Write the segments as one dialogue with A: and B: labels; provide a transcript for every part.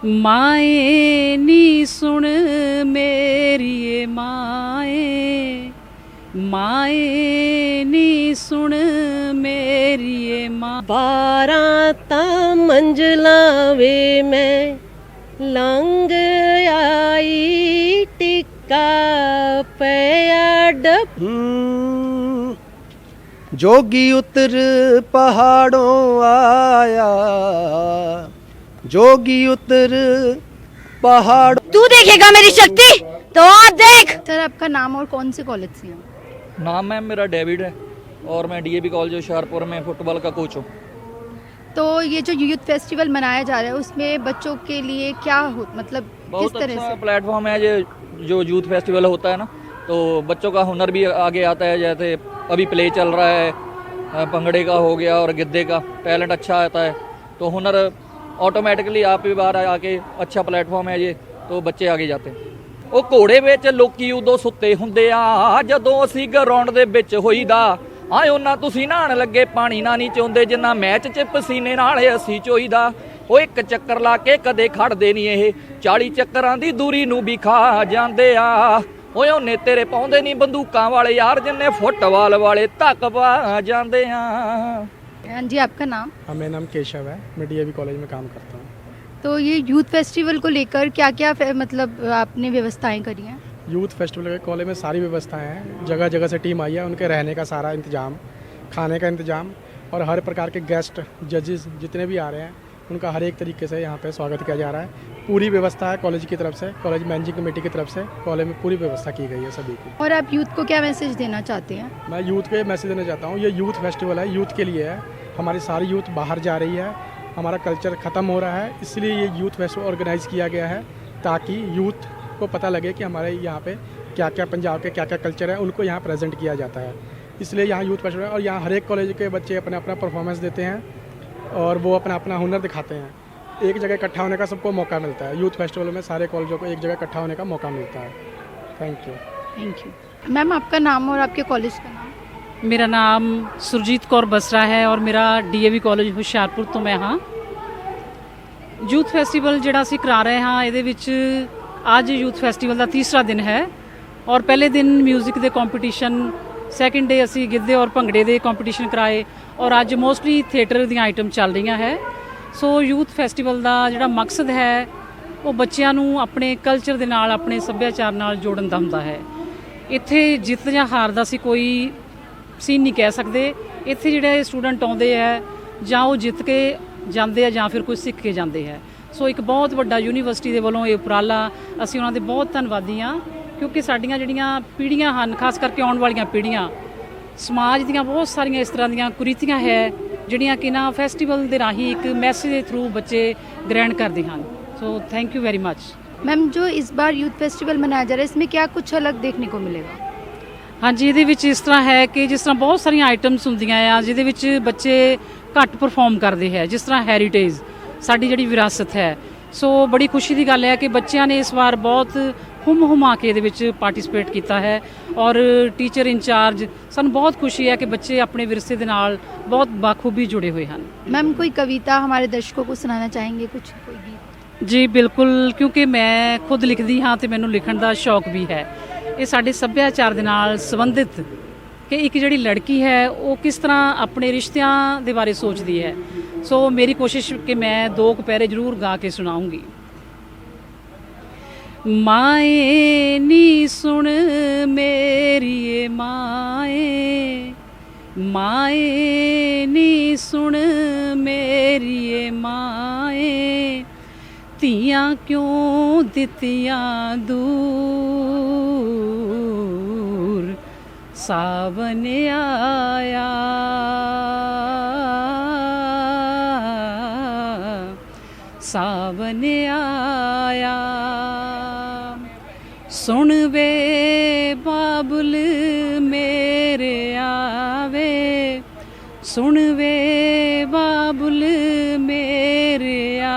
A: माए नी सुन मेरिए माए, माए नी सुन मेरिए माँ।
B: 12 मंजिला वे मैं लंघ आई टिक्का पया डब।
C: जोगी उतर पहाड़ों आया, जोगी उतर पहाड़।
D: तू देखेगा मेरी शक्ति तो आप देख। सर आपका नाम और कौन से कॉलेज से हैं?
E: नाम मैम मेरा डेविड है और मैं डीएवी कॉलेज होशियारपुर में फुटबॉल का कोच हूँ।
D: तो ये जो यूथ फेस्टिवल मनाया जा रहा है उसमें बच्चों के लिए क्या हो, मतलब
E: बहुत
D: किस तरह
E: अच्छा
D: से?
E: प्लेटफॉर्म है ये जो यूथ फेस्टिवल होता है ना, तो बच्चों का हुनर भी आगे आता है। जैसे अभी प्ले चल रहा है, भंगड़े का हो गया और गिद्दे का, टैलेंट अच्छा आता है तो हुनर ऑटोमेटिकली आप भी बाहर आके, अच्छा प्लेटफॉर्म है ये, तो बच्चे आगे जाते हैं। ਉਹ ਘੋੜੇ ਵਿੱਚ ਲੋਕੀ ਉਦੋਂ ਸੁੱਤੇ ਹੁੰਦੇ ਆ ਜਦੋਂ ਅਸੀਂ ਗਰਾਊਂਡ ਦੇ ਵਿੱਚ ਹੋਈਦਾ। ਆਏ ਉਹਨਾਂ ਤੁਸੀਂ ਨਹਾਣ ਲੱਗੇ ਪਾਣੀ ਨਾ ਨਹੀਂ ਚਾਹੁੰਦੇ ਜਿੰਨਾ ਮੈਚ 'ਚ ਪਸੀਨੇ ਨਾਲ ਅਸੀਂ ਚੋਈਦਾ। ਉਹ ਇੱਕ ਚੱਕਰ ਲਾ ਕੇ ਕਦੇ ਖੜਦੇ ਨਹੀਂ ਇਹ 40 ਚੱਕਰਾਂ ਦੀ ਦੂਰੀ ਨੂੰ ਵੀ ਖਾ ਜਾਂਦੇ ਆ। ਓਏ ਉਹਨੇ ਤੇਰੇ ਪਾਉਂਦੇ ਨਹੀਂ ਬੰਦੂਕਾਂ ਵਾਲੇ ਯਾਰ ਜਿੰਨੇ ਫੁੱਟਬਾਲ वाले ਧੱਕ ਪਾ ਜਾਂਦੇ ਆ।
D: हाँ जी, आपका नाम?
F: मेरा नाम केशव है, मैं डीएवी कॉलेज में काम करता हूँ।
D: तो ये यूथ फेस्टिवल को लेकर क्या क्या मतलब आपने व्यवस्थाएं करी हैं?
F: यूथ फेस्टिवल के कॉलेज में सारी व्यवस्थाएं हैं, जगह जगह से टीम आई है, उनके रहने का सारा इंतजाम, खाने का इंतजाम और हर प्रकार के गेस्ट जजेस जितने भी आ रहे हैं उनका हर एक तरीके से यहाँ पे स्वागत किया जा रहा है। पूरी व्यवस्था है कॉलेज की तरफ से, कॉलेज मैनेजिंग कमेटी की तरफ से कॉलेज में पूरी व्यवस्था की गई है सभी की।
D: और आप यूथ को क्या मैसेज देना चाहते हैं?
F: मैं यूथ को मैसेज देना चाहता हूँ, ये यूथ फेस्टिवल है, यूथ के लिए है। हमारी सारी यूथ बाहर जा रही है, हमारा कल्चर ख़त्म हो रहा है, इसलिए ये यूथ फेस्टिवल ऑर्गेनाइज़ किया गया है ताकि यूथ को पता लगे कि हमारे यहाँ पे क्या क्या पंजाब के क्या क्या कल्चर है, उनको यहाँ प्रेजेंट किया जाता है। इसलिए यहाँ यूथ फेस्टिवल है और यहाँ हर एक कॉलेज के बच्चे अपना अपना परफॉर्मेंस देते हैं और वो अपना अपना हुनर दिखाते हैं। एक जगह इकट्ठा होने का सबको मौका मिलता है। यूथ फेस्टिवल में सारे कॉलेजों को एक जगह इकट्ठा होने का मौका मिलता है। Thank you.
D: Thank you. Ma'am आपका नाम और आपके कॉलेज का नाम?
A: मेरा नाम सुरजीत कौर बसरा है और मेरा डीएवी कॉलेज ਹੁਸ਼ਿਆਰਪੁਰ ਤੋਂ मैं हाँ। यूथ फैसटिवल ਜਿਹੜਾ ਅਸੀਂ ਕਰਾ ਰਹੇ ਹਾਂ ਇਹਦੇ ਵਿੱਚ ਅੱਜ यूथ फैसटिवल ਦਾ ਤੀਸਰਾ ਦਿਨ ਹੈ और पहले दिन म्यूजिक ਦੇ ਕੰਪੀਟੀਸ਼ਨ, ਸੈਕੰਡ ਡੇ ਅਸੀਂ ਗਿੱਧੇ और ਭੰਗੜੇ ਦੇ ਕੰਪੀਟੀਸ਼ਨ ਕਰਾਏ और ਅੱਜ ਮੋਸਟਲੀ ਥੀਏਟਰ ਦੀਆਂ ਆਈਟਮ ਚੱਲ ਰਹੀਆਂ ਹੈ। ਸੋ यूथ फैसटिवल ਦਾ ਜਿਹੜਾ ਮਕਸਦ ਹੈ ਉਹ ਬੱਚਿਆਂ ਨੂੰ ਆਪਣੇ ਕਲਚਰ ਦੇ ਨਾਲ, ਆਪਣੇ ਸੱਭਿਆਚਾਰ ਨਾਲ ਜੋੜਨ ਦਾ ਹੁੰਦਾ ਹੈ। ਇੱਥੇ ਜਿੱਤ ਜਾਂ ਹਾਰ ਦਾ ਅਸੀਂ ਕੋਈ ਸੀਨ ਨਹੀਂ ਕਹਿ ਸਕਦੇ। ਇੱਥੇ ਜਿਹੜੇ ਸਟੂਡੈਂਟ ਆਉਂਦੇ ਹੈ ਜਾਂ ਉਹ ਜਿੱਤ ਕੇ ਜਾਂਦੇ ਆ ਜਾਂ ਫਿਰ ਕੁਝ ਸਿੱਖ ਕੇ ਜਾਂਦੇ ਹੈ। ਸੋ ਇੱਕ ਬਹੁਤ ਵੱਡਾ ਯੂਨੀਵਰਸਿਟੀ ਦੇ ਵੱਲੋਂ ਇਹ ਉਪਰਾਲਾ, ਅਸੀਂ ਉਹਨਾਂ ਦੇ ਬਹੁਤ ਧੰਨਵਾਦੀ ਹਾਂ ਕਿਉਂਕਿ ਸਾਡੀਆਂ ਜਿਹੜੀਆਂ ਪੀੜ੍ਹੀਆਂ ਹਨ, ਖਾਸ ਕਰਕੇ ਆਉਣ ਵਾਲੀਆਂ ਪੀੜ੍ਹੀਆਂ, ਸਮਾਜ ਦੀਆਂ ਬਹੁਤ ਸਾਰੀਆਂ ਇਸ ਤਰ੍ਹਾਂ ਦੀਆਂ ਕੁਰੀਤੀਆਂ ਹੈ ਜਿਹੜੀਆਂ ਕਿ ਨਾ ਫੈਸਟੀਵਲ ਦੇ ਰਾਹੀਂ ਇੱਕ ਮੈਸੇਜ ਦੇ ਥਰੂ ਬੱਚੇ ਗ੍ਰਹਿਣ ਕਰਦੇ ਹਨ। So thank you very much.
D: Ma'am जो इस बार यूथ फेस्टिवल मनाया जा रहा है इसमें क्या कुछ अलग देखने को मिलेगा?
A: ਹਾਂਜੀ, ਇਹਦੇ ਵਿੱਚ ਇਸ ਤਰ੍ਹਾਂ ਹੈ ਕਿ ਜਿਸ ਤਰ੍ਹਾਂ ਬਹੁਤ ਸਾਰੀਆਂ ਆਈਟਮਸ ਹੁੰਦੀਆਂ ਆ ਜਿਹਦੇ ਵਿੱਚ ਬੱਚੇ ਘੱਟ ਪਰਫਾਰਮ ਕਰਦੇ ਹੈ, ਜਿਸ ਤਰ੍ਹਾਂ ਹੈਰੀਟੇਜ ਸਾਡੀ ਜਿਹੜੀ ਵਿਰਾਸਤ ਹੈ। ਸੋ ਬੜੀ ਖੁਸ਼ੀ ਦੀ ਗੱਲ ਹੈ ਕਿ ਬੱਚਿਆਂ ਨੇ ਇਸ ਵਾਰ ਬਹੁਤ ਹੁਮਾ ਕੇ ਇਹਦੇ ਵਿੱਚ ਪਾਰਟਿਸਿਪੇਟ ਕੀਤਾ ਹੈ ਔਰ ਟੀਚਰ ਇੰਚਾਰਜ, ਸਾਨੂੰ ਬਹੁਤ ਖੁਸ਼ੀ ਹੈ ਕਿ ਬੱਚੇ ਆਪਣੇ ਵਿਰਸੇ ਦੇ ਨਾਲ ਬਹੁਤ ਬਾਖੂਬੀ ਜੁੜੇ ਹੋਏ ਹਨ।
D: मैम कोई कविता हमारे दर्शकों को सुनाना चाहेंगे, कुछ कोई गीत?
A: ਜੀ ਬਿਲਕੁਲ, ਕਿਉਂਕਿ ਮੈਂ ਖੁਦ ਲਿਖਦੀ ਹਾਂ ਤੇ ਮੈਨੂੰ ਲਿਖਣ ਦਾ ਸ਼ੌਕ ਵੀ ਹੈ। ਇਹ ਸਾਡੇ ਸੱਭਿਆਚਾਰ ਦੇ ਨਾਲ ਸੰਬੰਧਿਤ ਕਿ ਇੱਕ ਜਿਹੜੀ ਲੜਕੀ ਹੈ ਉਹ ਕਿਸ ਤਰ੍ਹਾਂ ਆਪਣੇ ਰਿਸ਼ਤਿਆਂ ਦੇ ਬਾਰੇ ਸੋਚਦੀ ਹੈ। ਸੋ ਮੇਰੀ ਕੋਸ਼ਿਸ਼ ਕਿ ਮੈਂ 2 ਪੈਰੇ ਜ਼ਰੂਰ ਗਾ ਕੇ ਸੁਣਾਉਂਗੀ। ਮਾਏ ਨੀ ਸੁਣ ਮੇਰੀਏ ਮਾਏ, ਮਾਏ ਨੀ ਸੁਣ ਮੇਰੀਏ ਮਾਏ, ਧੀਆਂ ਕਿਉਂ ਦਿੱਤੀਆਂ ਦੂਰ, ਸਾਵਨ ਆਇਆ, ਸਾਵਨ ਆਇਆ। ਸੁਣ ਵੇ ਬਾਬੁਲ ਮੇਰੇ ਆਵੇ, ਸੁਣ ਵੇ ਬਾਬੁਲ ਮੇਰੇ ਆ,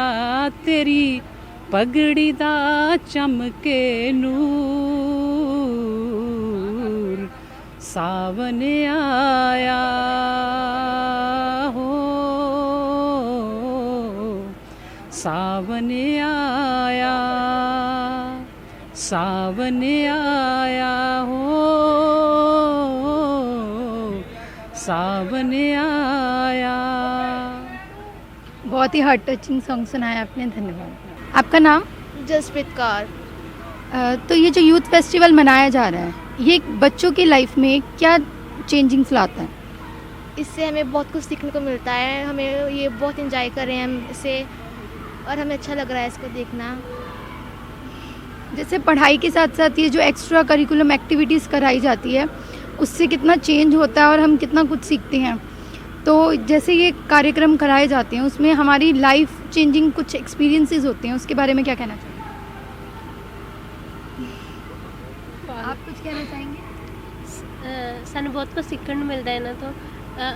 A: तेरी पगड़ी दा चमके नूर, सावन आया हो, सावन आया, सावन आया हो, सावन आया।
D: बहुत ही हार्ट टचिंग सॉन्ग सुनाया आपने, धन्यवाद। आपका नाम?
G: जसप्रीत कौर।
D: तो ये जो यूथ फेस्टिवल मनाया जा रहा है, ये बच्चों की लाइफ में क्या चेंजिंग्स लाता है?
G: इससे हमें बहुत कुछ सीखने को मिलता है, हमें ये बहुत एंजॉय कर रहे हैं हम इसे, और हमें अच्छा लग रहा है इसको देखना।
D: जैसे पढ़ाई के साथ साथ ये जो एक्स्ट्रा करिकुलम एक्टिविटीज़ कराई जाती है, उससे कितना चेंज होता है और हम कितना कुछ सीखते हैं। तो जैसे ये कार्यक्रम कराए जाते हैं, उसमें हमारी लाइफ चेंजिंग कुछ एक्सपीरियंसेस होते हैं, उसके बारे में क्या कहना चाहिए? आप कुछ कहना चाहेंगे?
H: ਸਾਨੂੰ ਬਹੁਤ ਕੁਝ ਸਿੱਖਣ ਨੂੰ ਮਿਲਦਾ ਇਹਨਾਂ ਤੋਂ।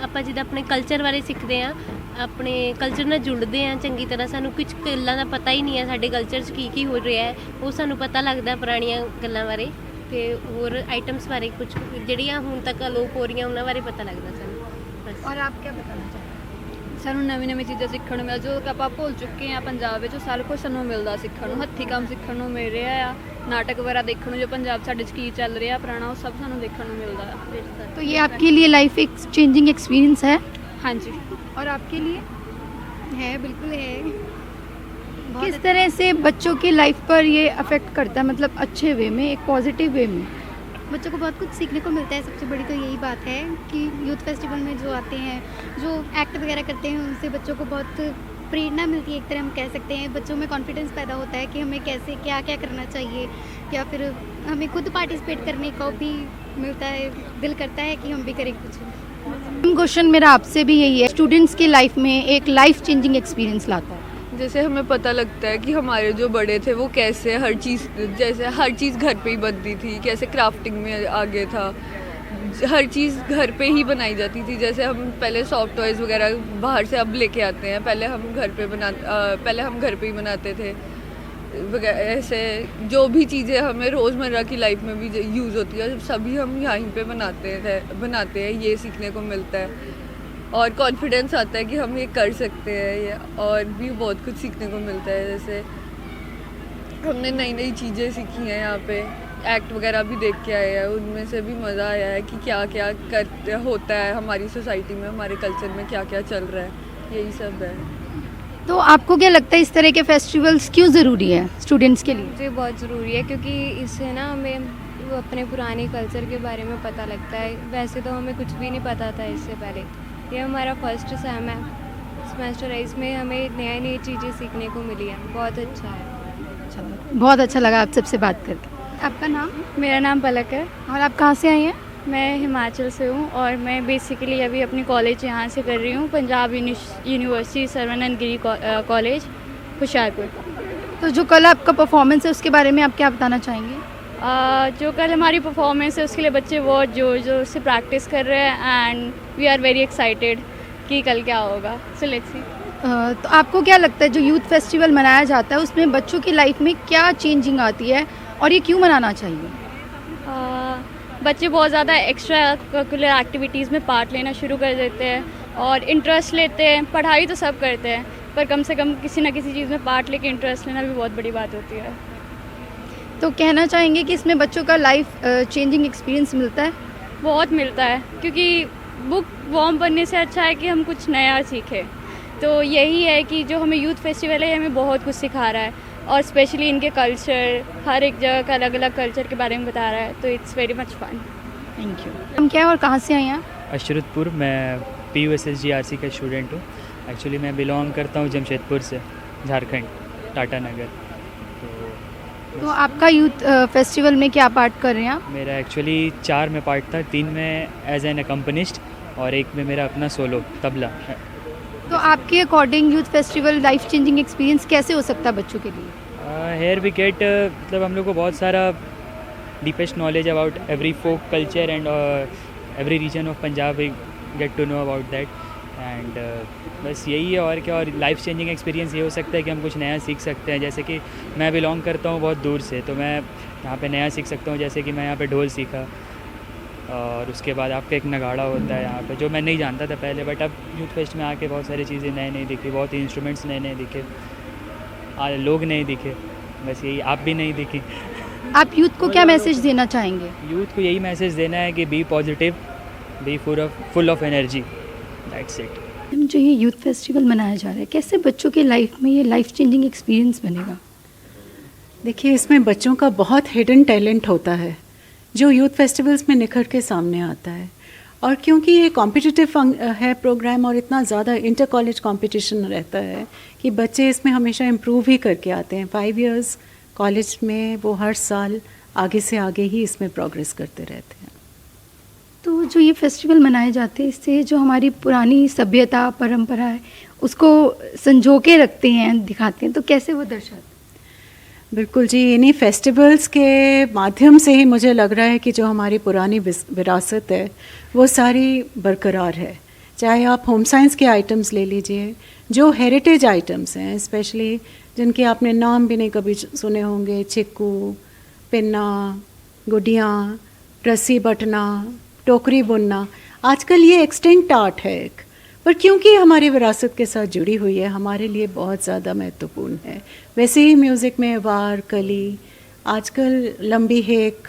H: ਆਪਾਂ ਜਿੱਦਾਂ ਆਪਣੇ ਕਲਚਰ ਬਾਰੇ ਸਿੱਖਦੇ ਹਾਂ, ਆਪਣੇ ਕਲਚਰ ਨਾਲ ਜੁੜਦੇ ਹਾਂ ਚੰਗੀ ਤਰ੍ਹਾਂ। ਸਾਨੂੰ ਕੁਝ ਗੱਲਾਂ ਦਾ ਪਤਾ ਹੀ ਨਹੀਂ ਹੈ, ਸਾਡੇ ਕਲਚਰ 'ਚ ਕੀ ਹੋ ਰਿਹਾ ਹੈ, ਉਹ ਸਾਨੂੰ ਪਤਾ ਲੱਗਦਾ ਪੁਰਾਣੀਆਂ ਗੱਲਾਂ ਬਾਰੇ, ਤੇ ਹੋਰ ਆਈਟਮਸ ਬਾਰੇ ਕੁਝ ਜਿਹੜੀਆਂ ਹੁਣ ਤੱਕ ਅਲੋਪ ਹੋ ਰਹੀਆਂ ਉਹਨਾਂ ਬਾਰੇ ਪਤਾ ਲੱਗਦਾ ਸਾਨੂੰ ਬਸ।
D: और आप क्या बताना चाहेंगे?
I: ਸਾਨੂੰ ਨਵੀਂ ਚੀਜ਼ਾਂ ਸਿੱਖਣ ਨੂੰ ਮਿਲ, ਜੋ ਕਿ ਆਪਾਂ ਭੁੱਲ ਚੁੱਕੇ ਹਾਂ ਪੰਜਾਬ ਵਿੱਚ, ਉਹ ਸਾਰਾ ਕੁਝ ਸਾਨੂੰ ਮਿਲਦਾ ਸਿੱਖਣ ਨੂੰ। ਹੱਥੀਂ ਕੰਮ ਸਿੱਖਣ ਨੂੰ ਮਿਲ ਰਿਹਾ ਆ, ਨਾਟਕ ਵਗੈਰਾ ਦੇਖਣ ਨੂੰ, ਜੋ ਪੰਜਾਬ ਸਾਡੇ 'ਚ ਕੀ ਚੱਲ ਰਿਹਾ ਪੁਰਾਣਾ, ਉਹ ਸਭ ਸਾਨੂੰ ਦੇਖਣ ਨੂੰ ਮਿਲਦਾ ਆ।
D: तो ये आपके लिए लाइफ एक चेंजिंग एक्सपीरियंस है?
I: ਹਾਂਜੀ।
D: और आपके लिए?
G: है, बिल्कुल है।
D: किस तरह से बच्चों की लाइफ पर ये अफेक्ट करता है, मतलब अच्छे वे में, एक पॉजिटिव वे में?
G: बच्चों को बहुत कुछ सीखने को मिलता है। सबसे बड़ी तो यही बात है कि यूथ फेस्टिवल में जो आते हैं, जो एक्ट वगैरह करते हैं, उनसे बच्चों को बहुत प्रेरणा मिलती है, एक तरह हम कह सकते हैं। बच्चों में कॉन्फिडेंस पैदा होता है कि हमें कैसे क्या क्या करना चाहिए, या फिर हमें खुद पार्टिसिपेट करने का भी मिलता है, दिल करता है कि हम भी करें कुछ।
D: क्वेश्चन मेरा आपसे भी यही है, स्टूडेंट्स की लाइफ में एक लाइफ चेंजिंग एक्सपीरियंस लाता है।
I: जैसे हमें पता लगता है कि हमारे जो बड़े थे वो कैसे हर चीज़, जैसे हर चीज़ घर पे ही बनती थी, कैसे क्राफ्टिंग में आगे था, हर चीज़ घर पे ही बनाई जाती थी। जैसे हम पहले सॉफ्ट टॉयज़ वगैरह बाहर से अब लेके आते हैं, पहले हम घर पे ही बनाते थे। ऐसे जो भी चीज़ें हमें रोज़मर्रा की लाइफ में भी यूज़ होती है, सभी हम यहीं पे बनाते हैं। ये सीखने को मिलता है और कॉन्फिडेंस आता है कि हम ये कर सकते हैं। ये और भी बहुत कुछ सीखने को मिलता है। जैसे हमने नई चीज़ें सीखी हैं, यहाँ पे एक्ट वगैरह भी देख के आए हैं, उनमें से भी मज़ा आया है कि क्या क्या होता है हमारी सोसाइटी में, हमारे कल्चर में क्या क्या चल रहा है, यही सब है।
D: तो आपको क्या लगता है इस तरह के फेस्टिवल्स क्यों ज़रूरी है स्टूडेंट्स के लिए?
J: मुझे बहुत ज़रूरी है, क्योंकि इससे ना हमें अपने पुराने कल्चर के बारे में पता लगता है। वैसे तो हमें कुछ भी नहीं पता था इससे पहले। ये हमारा फर्स्ट सेमेस्टर है, इसमें हमें नई चीज़ें सीखने को मिली है, बहुत अच्छा है।
D: बहुत अच्छा लगा आप सबसे बात करके। आपका नाम?
J: मेरा नाम पलक है।
D: और आप कहाँ से आई हैं?
J: मैं हिमाचल से हूँ और मैं बेसिकली अभी अपनी कॉलेज यहाँ से कर रही हूँ, पंजाब यूनिवर्सिटी सर्वानंद गिरी कॉलेज हुशियारपुर।
D: तो जो कल आपका परफॉर्मेंस है उसके बारे में आप क्या बताना चाहेंगे?
J: जो कल हमारी परफॉर्मेंस है उसके लिए बच्चे बहुत जोर से प्रैक्टिस कर रहे हैं and we are very excited कि कल क्या होगा। So let's see.
D: तो आपको क्या लगता है जो यूथ फेस्टिवल मनाया जाता है उसमें बच्चों की लाइफ में क्या चेंजिंग आती है और ये क्यों मनाना चाहिए?
J: बच्चे बहुत ज़्यादा एक्स्ट्रा करिकुलर एक्टिविटीज़ में पार्ट लेना शुरू कर देते हैं और इंटरेस्ट लेते हैं। पढ़ाई तो सब करते हैं, पर कम से कम किसी न किसी चीज़ में पार्ट लेके इंटरेस्ट लेना भी बहुत बड़ी बात होती है।
D: तो कहना चाहेंगे कि इसमें बच्चों का लाइफ चेंजिंग एक्सपीरियंस मिलता है?
J: बहुत मिलता है, क्योंकि बुक वॉर्म बनने से अच्छा है कि हम कुछ नया सीखें। तो यही है कि जो हमें यूथ फेस्टिवल है हमें बहुत कुछ सिखा रहा है और स्पेशली इनके कल्चर, हर एक जगह का अलग अलग कल्चर के बारे में बता रहा है, तो it's very much fun.
D: Thank you. हम क्या और कहाँ से आए हैं?
K: अशरतपुर। मैं PUSSGRC का स्टूडेंट हूँ। एक्चुअली मैं बिलोंग करता हूँ जमशेदपुर से, झारखंड, टाटा नगर।
D: तो आपका यूथ फेस्टिवल में क्या पार्ट कर रहे हैं आप?
K: मेरा एक्चुअली 4 में पार्ट था, 3 में एज एन अकम्पनिस्ट और 1 में मेरा अपना सोलो तबला।
D: तो आपके according youth festival life changing experience कैसे हो सकता है बच्चों के लिए?
K: हेयर वी गेट, मतलब हम लोग को बहुत सारा deepest knowledge about every folk culture and every region of Punjab, we get to know about that and बस यही है। और क्या, और लाइफ चेंजिंग एक्सपीरियंस ये हो सकता है कि हम कुछ नया सीख सकते हैं। जैसे कि मैं बिलोंग करता हूँ बहुत दूर से, तो मैं यहाँ पे नया सीख सकता हूँ। जैसे कि मैं यहाँ पे ढोल सीखा और उसके बाद आपका एक नगाड़ा होता है यहाँ पे, जो मैं नहीं जानता था पहले, बट अब यूथ फेस्ट में आके बहुत सारी चीज़ें नई दिखी, बहुत इंस्ट्रूमेंट्स नए दिखे। लोग नहीं दिखे, बस यही, आप भी नहीं दिखी।
D: आप यूथ को क्या मैसेज देना चाहेंगे?
K: यूथ को यही मैसेज देना है कि be positive, be full of energy, that's it.
D: जो ये यूथ फेस्टिवल मनाया जा रहा है, कैसे बच्चों के लाइफ में ये लाइफ चेंजिंग एक्सपीरियंस बनेगा?
L: देखिए, इसमें बच्चों का बहुत हिडन टैलेंट होता है जो यूथ फेस्टिवल्स में निखर के सामने आता है। और क्योंकि ये कॉम्पिटिटिव है प्रोग्राम और इतना ज़्यादा इंटर कॉलेज कॉम्पिटिशन रहता है कि बच्चे इसमें हमेशा इम्प्रूव ही करके आते हैं। 5 इयर्स कॉलेज में वो हर साल आगे से आगे ही इसमें प्रोग्रेस करते रहते हैं।
D: तो जो ये फेस्टिवल मनाए जाते हैं, इससे जो हमारी पुरानी सभ्यता परंपरा है उसको संजो के रखते हैं, दिखाते हैं, तो कैसे वो दर्शाते हैं?
L: बिल्कुल जी, इन्हीं फेस्टिवल्स के माध्यम से ही मुझे लग रहा है कि जो हमारी पुरानी विरासत है वो सारी बरकरार है। चाहे आप होम साइंस के आइटम्स ले लीजिए, जो हेरिटेज आइटम्स हैं, स्पेशली जिनके आपने नाम भी नहीं कभी सुने होंगे, चिक्कू, पिन्ना, गुडियाँ, रस्सी बटना, टोकरी बुनना, आजकल ये एक्सटिंक्ट आर्ट है एक, पर क्योंकि हमारी विरासत के साथ जुड़ी हुई है हमारे लिए बहुत ज़्यादा महत्वपूर्ण है। वैसे ही म्यूज़िक में वार, कली, आजकल लंबी हेक,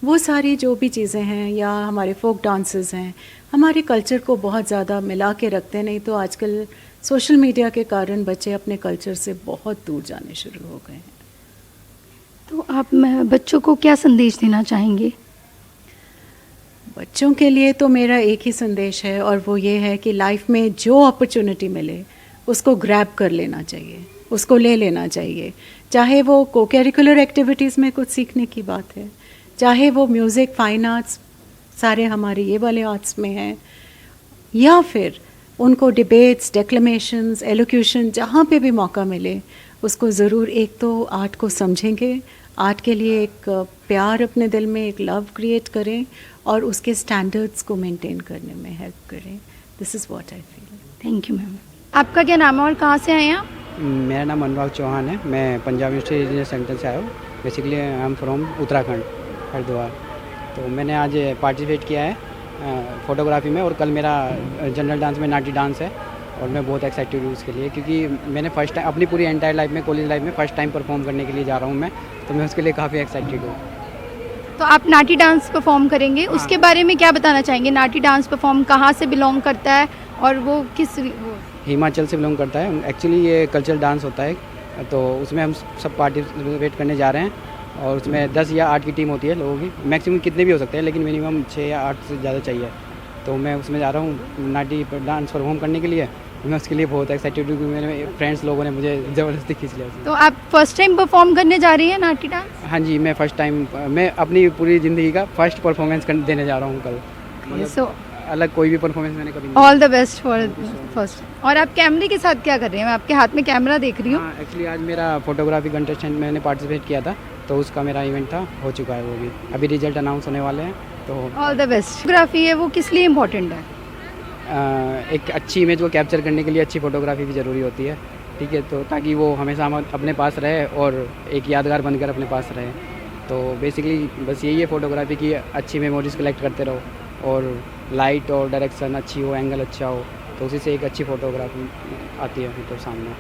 L: वो सारी जो भी चीज़ें हैं, या हमारे फोक डांसेस हैं, हमारे कल्चर को बहुत ज़्यादा मिला के रखते हैं। नहीं तो आजकल सोशल मीडिया के कारण बच्चे अपने कल्चर से बहुत दूर जाने शुरू हो गए हैं।
D: तो आप बच्चों को क्या संदेश देना चाहेंगे?
L: बच्चों के लिए तो मेरा एक ही संदेश है, और वो ये है कि लाइफ में जो अपॉर्चुनिटी मिले उसको ग्रैब कर लेना चाहिए, उसको ले लेना चाहिए। चाहे वो को करिकुलर एक्टिविटीज़ में कुछ सीखने की बात है, चाहे वो म्यूज़िक, फाइन आर्ट्स, सारे हमारे ये वाले आर्ट्स में हैं, या फिर उनको डिबेट्स, डेक्लेमेशंस, एलोक्यूशन, जहाँ पे भी मौका मिले उसको ज़रूर, एक तो आर्ट को समझेंगे, आर्ट के लिए एक प्यार अपने दिल में, एक लव क्रिएट करें और उसके स्टैंडर्ड्स को मेंटेन करने में हेल्प करें। This is what I feel.
D: Thank you ma'am. आपका क्या नाम है और कहाँ से आए हैं आप?
M: मेरा नाम अनुराग चौहान है, मैं पंजाब यूनिवर्सिटी रीजनल सेंटर से आया हूँ। Basically I am from Uttarakhand, Haridwar. तो मैंने आज पार्टिसिपेट किया है फ़ोटोग्राफी में, और कल मेरा जनरल डांस में नाटी डांस है, और मैं बहुत एक्साइटेड हूँ उसके लिए, क्योंकि मैंने फर्स्ट टाइम अपनी पूरी एंटायर लाइफ में, कॉलेज लाइफ में फ़र्स्ट टाइम परफॉर्म करने के लिए जा रहा हूँ मैं, तो मैं उसके लिए काफ़ी एक्साइटेड हूँ।
D: तो आप नाटी डांस परफॉर्म करेंगे, उसके बारे में क्या बताना चाहेंगे? नाटी डांस परफॉर्म कहाँ से बिलोंग करता है और वो किस
M: हिमाचल से बिलोंग करता है। एक्चुअली ये कल्चरल डांस होता है, तो उसमें हम सब पार्टिसिपेट करने जा रहे हैं, और उसमें 10 या 8 की टीम होती है लोगों की, मैक्सिमम कितने भी हो सकते हैं, लेकिन मिनिमम 6 या 8 से ज़्यादा चाहिए। तो मैं उसमें जा रहा हूँ नाटी डांस परफॉर्म करने के लिए। मैं उसके लिए बहुत एक्साइटेड हूँ, क्योंकि मेरे फ्रेंड्स लोगों ने मुझे ज़बरदस्ती खींच लिया।
D: तो आप फर्स्ट टाइम परफॉर्म करने जा रही हैं नाटी डांस?
M: हाँ जी, मैं फ़र्स्ट टाइम, मैं अपनी पूरी ज़िंदगी का फर्स्ट परफॉर्मेंस देने जा रहा हूँ कल।
D: सो
M: अलग कोई भी परफॉर्मेंस मैंने कभी
D: all the best for first. और आप कैमरे के साथ क्या कर रहे हैं? मैं आपके हाथ में कैमरा देख रही हूँ।
M: एक्चुअली आज मेरा फोटोग्राफी कंटेस्ट मैंने पार्टिसिपेट किया था, तो उसका मेरा इवेंट था, हो चुका है वो भी, अभी रिजल्ट अनाउंस होने वाले हैं। तो
D: ऑल द बेस्ट। फोटोग्राफी है वो किस लिए इम्पोर्टेंट है?
M: एक अच्छी इमेज को कैप्चर करने के लिए अच्छी फोटोग्राफी भी ज़रूरी होती है, ठीक है, तो ताकि वो हमेशा हम अपने पास रहे और एक यादगार बनकर अपने पास रहे। तो बेसिकली बस यही है फोटोग्राफी की, अच्छी मेमोरीज कलेक्ट करते रहो, और लाइट और डायरेक्शन अच्छी हो, एंगल अच्छा हो, तो उसी से एक अच्छी फोटोग्राफी आती है मतलब सामने।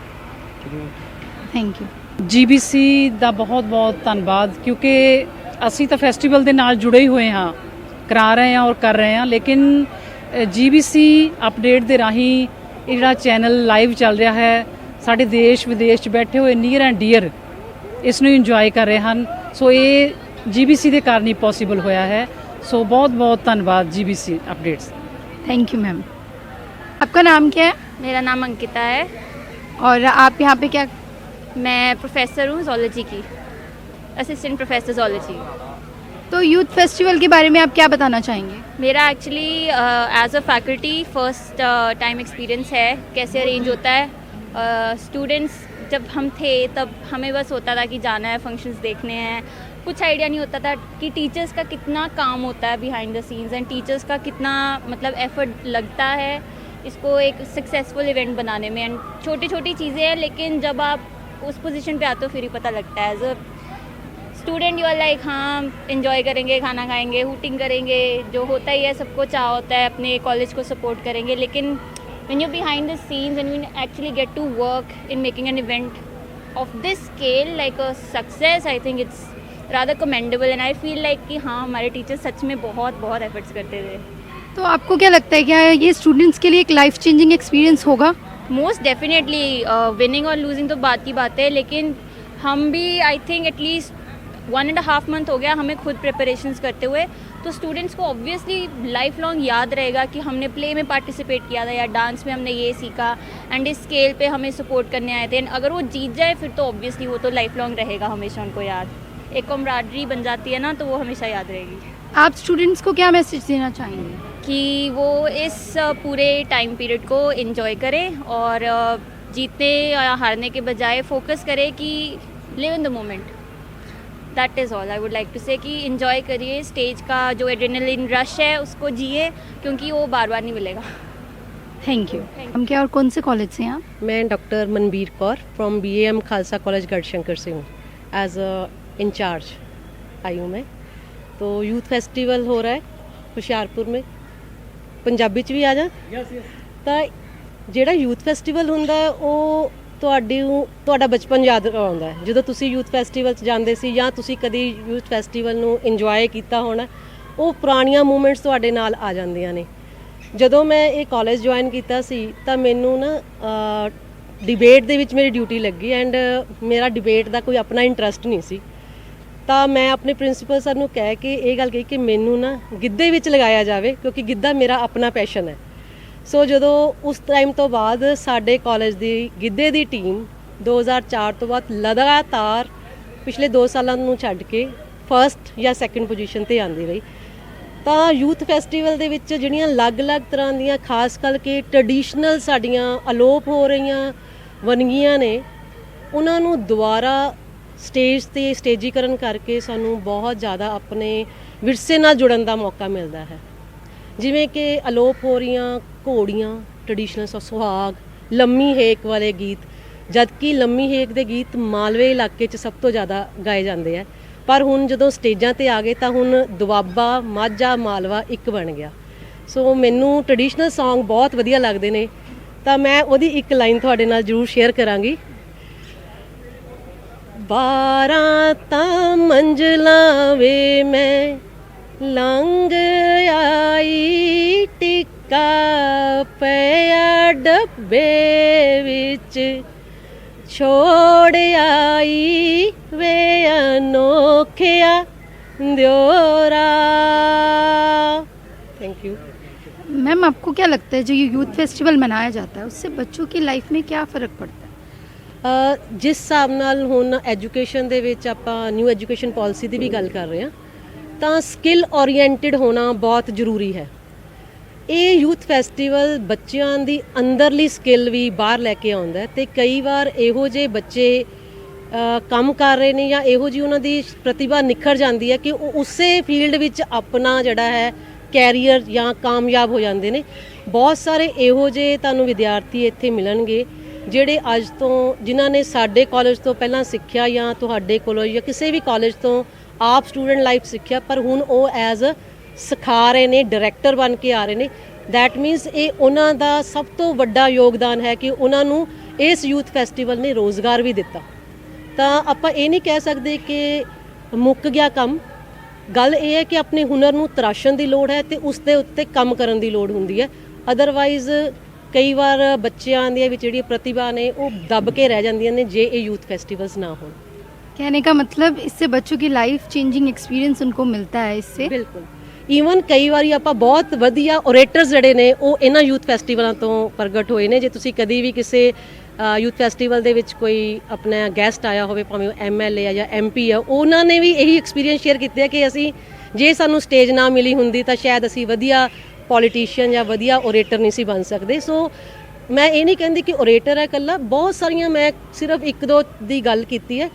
M: ठीक है,
D: थैंक यू।
A: GBC ਦਾ ਬਹੁਤ ਧੰਨਵਾਦ, ਕਿਉਂਕਿ ਅਸੀਂ ਤਾਂ ਫੈਸਟੀਵਲ ਦੇ ਨਾਲ ਜੁੜੇ ਹੀ ਹੋਏ ਹਾਂ, ਕਰਾ ਰਹੇ ਹਾਂ ਔਰ ਕਰ ਰਹੇ ਹਾਂ, ਲੇਕਿਨ GBC ਅਪਡੇਟ ਦੇ ਰਾਹੀਂ ਇਹ ਜਿਹੜਾ ਚੈਨਲ ਲਾਈਵ ਚੱਲ ਰਿਹਾ ਹੈ, ਸਾਡੇ ਦੇਸ਼ ਵਿਦੇਸ਼ 'ਚ ਬੈਠੇ ਹੋਏ ਨੀਅਰ ਐਂਡ ਡੀਅਰ ਇਸ ਨੂੰ ਇੰਜੋਏ ਕਰ ਰਹੇ ਹਨ। ਸੋ ਇਹ GBC ਦੇ ਕਾਰਨ ਹੀ ਪੋਸੀਬਲ ਹੋਇਆ ਹੈ। सो बहुत धन्यवाद GBC updates.
D: Thank you ma'am. आपका नाम क्या है?
N: मेरा नाम अंकिता है।
D: और आप यहाँ पे क्या?
N: मैं प्रोफेसर हूँ जोलॉजी की, असिस्टेंट प्रोफेसर जोलॉजी।
D: तो यूथ फेस्टिवल के बारे में आप क्या बताना चाहेंगे?
N: मेरा actually as a faculty first time experience है, कैसे अरेंज होता है। स्टूडेंट्स जब हम थे तब हमें बस होता था कि जाना है, फंक्शंस देखने हैं, कुछ आइडिया नहीं होता था कि टीचर्स का कितना काम होता है behind the scenes, and teachers का कितना मतलब एफर्ट लगता है इसको एक सक्सेसफुल इवेंट बनाने में। एंड छोटी छोटी चीज़ें हैं, लेकिन जब आप उस पोजीशन पे आते हो फिर ही पता लगता है। As a student you are like हाँ इन्जॉय करेंगे, खाना खाएंगे, हूटिंग करेंगे, जो होता ही है, सबको चाह होता है अपने कॉलेज को सपोर्ट करेंगे, लेकिन when you're behind the scenes and you actually get to work in making an event, of this scale, like a success, I think it's rather commendable and I feel like कि हाँ हमारे teachers सच में बहुत बहुत efforts करते थे.
D: तो आपको क्या लगता है क्या ये स्टूडेंट्स के लिए एक लाइफ चेंजिंग एक्सपीरियंस होगा?
N: मोस्ट डेफिनेटली विनिंग और लूजिंग तो बात की बात है, लेकिन हम भी आई थिंक एटलीस्ट 1.5 मंथ हो गया हमें खुद प्रिपरेशंस करते हुए, तो स्टूडेंट्स को ऑब्वियसली लाइफ लॉन्ग याद रहेगा कि हमने प्ले में पार्टिसिपेट किया था या डांस में हमने ये सीखा एंड इस स्केल पे हमें सपोर्ट करने आए थे. एंड अगर वो जीत जाए फिर तो ऑब्वियसली वो तो लाइफ लॉन्ग रहेगा हमेशा उनको याद. एक कमराडरी बन जाती है ना, तो वो हमेशा याद रहेगी.
D: आप स्टूडेंट्स को क्या मैसेज देना चाहेंगे?
N: कि वो इस पूरे टाइम पीरियड को एंजॉय करें और जीतने या हारने के बजाय फोकस करें कि live in the moment. That is all I would like to say कि एंजॉय करिए स्टेज का जो एड्रेनलिन रश है उसको जिए, क्योंकि वो बार बार नहीं मिलेगा.
D: Thank you. हम क्या और कौन से कॉलेज से हैं आप?
B: मैं doctor Manbir Kaur from BAM Khalsa college Garhshankar से हूँ. एज अ इंचार्ज आई हूँ मैं. तो यूथ फेस्टिवल हो रहा है ਹੁਸ਼ਿਆਰਪੁਰ में. ਪੰਜਾਬੀ 'ਚ ਵੀ ਆ ਜਾ. ਤਾਂ ਜਿਹੜਾ ਯੂਥ ਫੈਸਟੀਵਲ ਹੁੰਦਾ ਉਹ ਤੁਹਾਡਾ ਬਚਪਨ ਯਾਦ ਆਉਂਦਾ ਹੈ ਜਦੋਂ ਤੁਸੀਂ ਯੂਥ ਫੈਸਟੀਵਲ 'ਚ ਜਾਂਦੇ ਸੀ ਜਾਂ ਤੁਸੀਂ ਕਦੀ ਯੂਥ ਫੈਸਟੀਵਲ ਨੂੰ ਇੰਜੋਏ ਕੀਤਾ ਹੋਣਾ. ਉਹ ਪੁਰਾਣੀਆਂ ਮੂਮੈਂਟਸ ਤੁਹਾਡੇ ਨਾਲ ਆ ਜਾਂਦੀਆਂ ਨੇ. ਜਦੋਂ ਮੈਂ ਇਹ ਕਾਲਜ ਜੁਆਇਨ ਕੀਤਾ ਸੀ ਤਾਂ ਮੈਨੂੰ ਨਾ ਡਿਬੇਟ ਦੇ ਵਿੱਚ ਮੇਰੀ ਡਿਊਟੀ ਲੱਗੀ ਐਂਡ ਮੇਰਾ ਡਿਬੇਟ ਦਾ ਕੋਈ ਆਪਣਾ ਇੰਟਰਸਟ ਨਹੀਂ ਸੀ. ਤਾਂ ਮੈਂ ਆਪਣੇ ਪ੍ਰਿੰਸੀਪਲ ਸਰ ਨੂੰ ਕਹਿ ਕੇ ਇਹ ਗੱਲ ਕਹੀ ਕਿ ਮੈਨੂੰ ਨਾ ਗਿੱਧੇ ਵਿੱਚ ਲਗਾਇਆ ਜਾਵੇ, ਕਿਉਂਕਿ ਗਿੱਧਾ ਮੇਰਾ ਆਪਣਾ ਪੈਸ਼ਨ ਹੈ. ਸੋ ਜਦੋਂ ਉਸ ਟਾਈਮ ਤੋਂ ਬਾਅਦ ਸਾਡੇ ਕਾਲਜ ਦੀ ਗਿੱਧੇ ਦੀ ਟੀਮ 2004 ਤੋਂ ਬਾਅਦ ਲਗਾਤਾਰ ਪਿਛਲੇ 2 ਸਾਲਾਂ ਨੂੰ ਛੱਡ ਕੇ ਫਸਟ ਜਾਂ ਸੈਕੰਡ ਪੋਜੀਸ਼ਨ 'ਤੇ ਆਉਂਦੀ ਰਹੀ. ਤਾਂ ਯੂਥ ਫੈਸਟੀਵਲ ਦੇ ਵਿੱਚ ਜਿਹੜੀਆਂ ਅਲੱਗ-ਅਲੱਗ ਤਰ੍ਹਾਂ ਦੀਆਂ ਖਾਸ ਕਰਕੇ ਟ੍ਰੈਡੀਸ਼ਨਲ ਸਾਡੀਆਂ ਅਲੋਪ ਹੋ ਰਹੀਆਂ ਵੰਨਗੀਆਂ ਨੇ, ਉਹਨਾਂ ਨੂੰ ਦੁਬਾਰਾ ਸਟੇਜ 'ਤੇ ਸਟੇਜੀਕਰਨ ਕਰਕੇ ਸਾਨੂੰ ਬਹੁਤ ਜ਼ਿਆਦਾ ਆਪਣੇ ਵਿਰਸੇ ਨਾਲ ਜੁੜਨ ਦਾ ਮੌਕਾ ਮਿਲਦਾ ਹੈ. ਜਿਵੇਂ ਕਿ ਅਲੋਪ ਹੋ ਰਹੀਆਂ ਘੋੜੀਆਂ, ਟ੍ਰੈਡੀਸ਼ਨਲ ਸੁਹਾਗ, ਲੰਮੀ ਹੇਕ ਵਾਲੇ ਗੀਤ, ਜਦਕਿ ਲੰਮੀ ਹੇਕ ਦੇ ਗੀਤ ਮਾਲਵੇ ਇਲਾਕੇ 'ਚ ਸਭ ਤੋਂ ਜ਼ਿਆਦਾ ਗਾਏ ਜਾਂਦੇ ਆ. ਪਰ ਹੁਣ ਜਦੋਂ ਸਟੇਜਾਂ 'ਤੇ ਆ ਗਏ ਤਾਂ ਹੁਣ ਦੁਆਬਾ, ਮਾਝਾ, ਮਾਲਵਾ ਇੱਕ ਬਣ ਗਿਆ. ਸੋ ਮੈਨੂੰ ਟ੍ਰੈਡੀਸ਼ਨਲ ਸੌਂਗ ਬਹੁਤ ਵਧੀਆ ਲੱਗਦੇ ਨੇ. ਤਾਂ ਮੈਂ ਉਹਦੀ ਇੱਕ ਲਾਈਨ ਤੁਹਾਡੇ ਨਾਲ ਜ਼ਰੂਰ ਸ਼ੇਅਰ ਕਰਾਂਗੀ. 12 ਤਾਂ ਮੰਜ਼ਲਾਂ ਵੇ ਮੈਂ ਲੰਘ ਆਈ, ਟਿੱਕਾ ਪਿਆ ਡੱਬੇ ਵਿੱਚ, छोड़ आई वे अनोखिया द्योरा. Thank you.
D: मैम आपको क्या लगता है जो ये यूथ फेस्टिवल मनाया जाता है उससे बच्चों की लाइफ में क्या फ़र्क पड़ता है?
B: जिस हिसाब नाल हुण एजुकेशन दे विच आपां न्यू एजुकेशन पॉलिसी दी भी गल कर रहे हैं तां स्किल ओरीएंटेड होना बहुत जरूरी है. ਇਹ ਯੂਥ ਫੈਸਟੀਵਲ ਬੱਚਿਆਂ ਦੀ ਅੰਦਰਲੀ ਸਕਿੱਲ ਵੀ ਬਾਹਰ ਲੈ ਕੇ ਆਉਂਦਾ ਹੈ. ਅਤੇ ਕਈ ਵਾਰ ਇਹੋ ਜਿਹੇ ਬੱਚੇ ਕੰਮ ਕਰ ਰਹੇ ਨੇ ਜਾਂ ਇਹੋ ਜਿਹੀ ਉਹਨਾਂ ਦੀ ਪ੍ਰਤਿਭਾ ਨਿਖਰ ਜਾਂਦੀ ਹੈ ਕਿ ਉਹ ਉਸੇ ਫੀਲਡ ਵਿੱਚ ਆਪਣਾ ਜਿਹੜਾ ਹੈ ਕੈਰੀਅਰ ਜਾਂ ਕਾਮਯਾਬ ਹੋ ਜਾਂਦੇ ਨੇ. ਬਹੁਤ ਸਾਰੇ ਇਹੋ ਜਿਹੇ ਤੁਹਾਨੂੰ ਵਿਦਿਆਰਥੀ ਇੱਥੇ ਮਿਲਣਗੇ ਜਿਹੜੇ ਅੱਜ ਤੋਂ ਜਿਨ੍ਹਾਂ ਨੇ ਸਾਡੇ ਕਾਲਜ ਤੋਂ ਪਹਿਲਾਂ ਸਿੱਖਿਆ ਜਾਂ ਤੁਹਾਡੇ ਕੋਲੋਂ ਜਾਂ ਕਿਸੇ ਵੀ ਕਾਲਜ ਤੋਂ ਆਪ ਸਟੂਡੈਂਟ ਲਾਈਫ ਸਿੱਖਿਆ, ਪਰ ਹੁਣ ਉਹ ਐਜ਼ ਸਿਖਾ ਰਹੇ ਨੇ, ਡਾਇਰੈਕਟਰ ਬਣ ਕੇ ਆ ਰਹੇ ਨੇ. ਦੈਟ ਮੀਨਸ ਇਹ ਉਹਨਾਂ ਦਾ ਸਭ ਤੋਂ ਵੱਡਾ ਯੋਗਦਾਨ ਹੈ ਕਿ ਉਹਨਾਂ ਨੂੰ ਇਸ ਯੂਥ ਫੈਸਟੀਵਲ ਨੇ ਰੋਜ਼ਗਾਰ ਵੀ ਦਿੱਤਾ. ਤਾਂ ਆਪਾਂ ਇਹ ਨਹੀਂ ਕਹਿ ਸਕਦੇ ਕਿ ਮੁੱਕ ਗਿਆ ਕੰਮ. ਗੱਲ ਇਹ ਹੈ ਕਿ ਆਪਣੇ ਹੁਨਰ ਨੂੰ ਤਰਾਸ਼ਣ ਦੀ ਲੋੜ ਹੈ ਅਤੇ ਉਸ ਦੇ ਉੱਤੇ ਕੰਮ ਕਰਨ ਦੀ ਲੋੜ ਹੁੰਦੀ ਹੈ. ਅਦਰਵਾਈਜ਼ ਕਈ ਵਾਰ ਬੱਚਿਆਂ ਦੇ ਵਿੱਚ ਜਿਹੜੀ ਪ੍ਰਤਿਭਾ ਨੇ ਉਹ ਦੱਬ ਕੇ ਰਹਿ ਜਾਂਦੀਆਂ ਨੇ ਜੇ ਇਹ ਯੂਥ ਫੈਸਟੀਵल्स ना हो.
D: कहने का मतलब इससे बच्चों की लाइफ चेंजिंग एक्सपीरियंस उनको मिलता है इससे.
B: बिल्कुल. ਈਵਨ ਕਈ ਵਾਰੀ ਆਪਾਂ ਬਹੁਤ ਵਧੀਆ ਓਰੇਟਰਸ ਜਿਹੜੇ ਨੇ ਉਹ ਇਹਨਾਂ ਯੂਥ ਫੈਸਟੀਵਲਾਂ ਤੋਂ ਪ੍ਰਗਟ ਹੋਏ ਨੇ. ਜੇ ਤੁਸੀਂ ਕਦੀ ਵੀ ਕਿਸੇ ਯੂਥ ਫੈਸਟੀਵਲ ਦੇ ਵਿੱਚ ਕੋਈ ਆਪਣਾ ਗੈਸਟ ਆਇਆ ਹੋਵੇ, ਭਾਵੇਂ ਉਹ MLA ਆ ਜਾਂ MP ਆ, ਉਹਨਾਂ ਨੇ ਵੀ ਇਹੀ ਐਕਸਪੀਰੀਅੰਸ ਸ਼ੇਅਰ ਕੀਤੇ ਆ ਕਿ ਅਸੀਂ ਜੇ ਸਾਨੂੰ ਸਟੇਜ ਨਾ ਮਿਲੀ ਹੁੰਦੀ ਤਾਂ ਸ਼ਾਇਦ ਅਸੀਂ ਵਧੀਆ ਪੋਲੀਟੀਸ਼ੀਅਨ ਜਾਂ ਵਧੀਆ ਓਰੇਟਰ ਨਹੀਂ ਸੀ ਬਣ ਸਕਦੇ. ਸੋ ਮੈਂ ਇਹ ਨਹੀਂ ਕਹਿੰਦੀ ਕਿ ਓਰੇਟਰ ਹੈ ਇਕੱਲਾ, ਬਹੁਤ ਸਾਰੀਆਂ, ਮੈਂ ਸਿਰਫ 1-2 ਦੀ ਗੱਲ ਕੀਤੀ ਹੈ.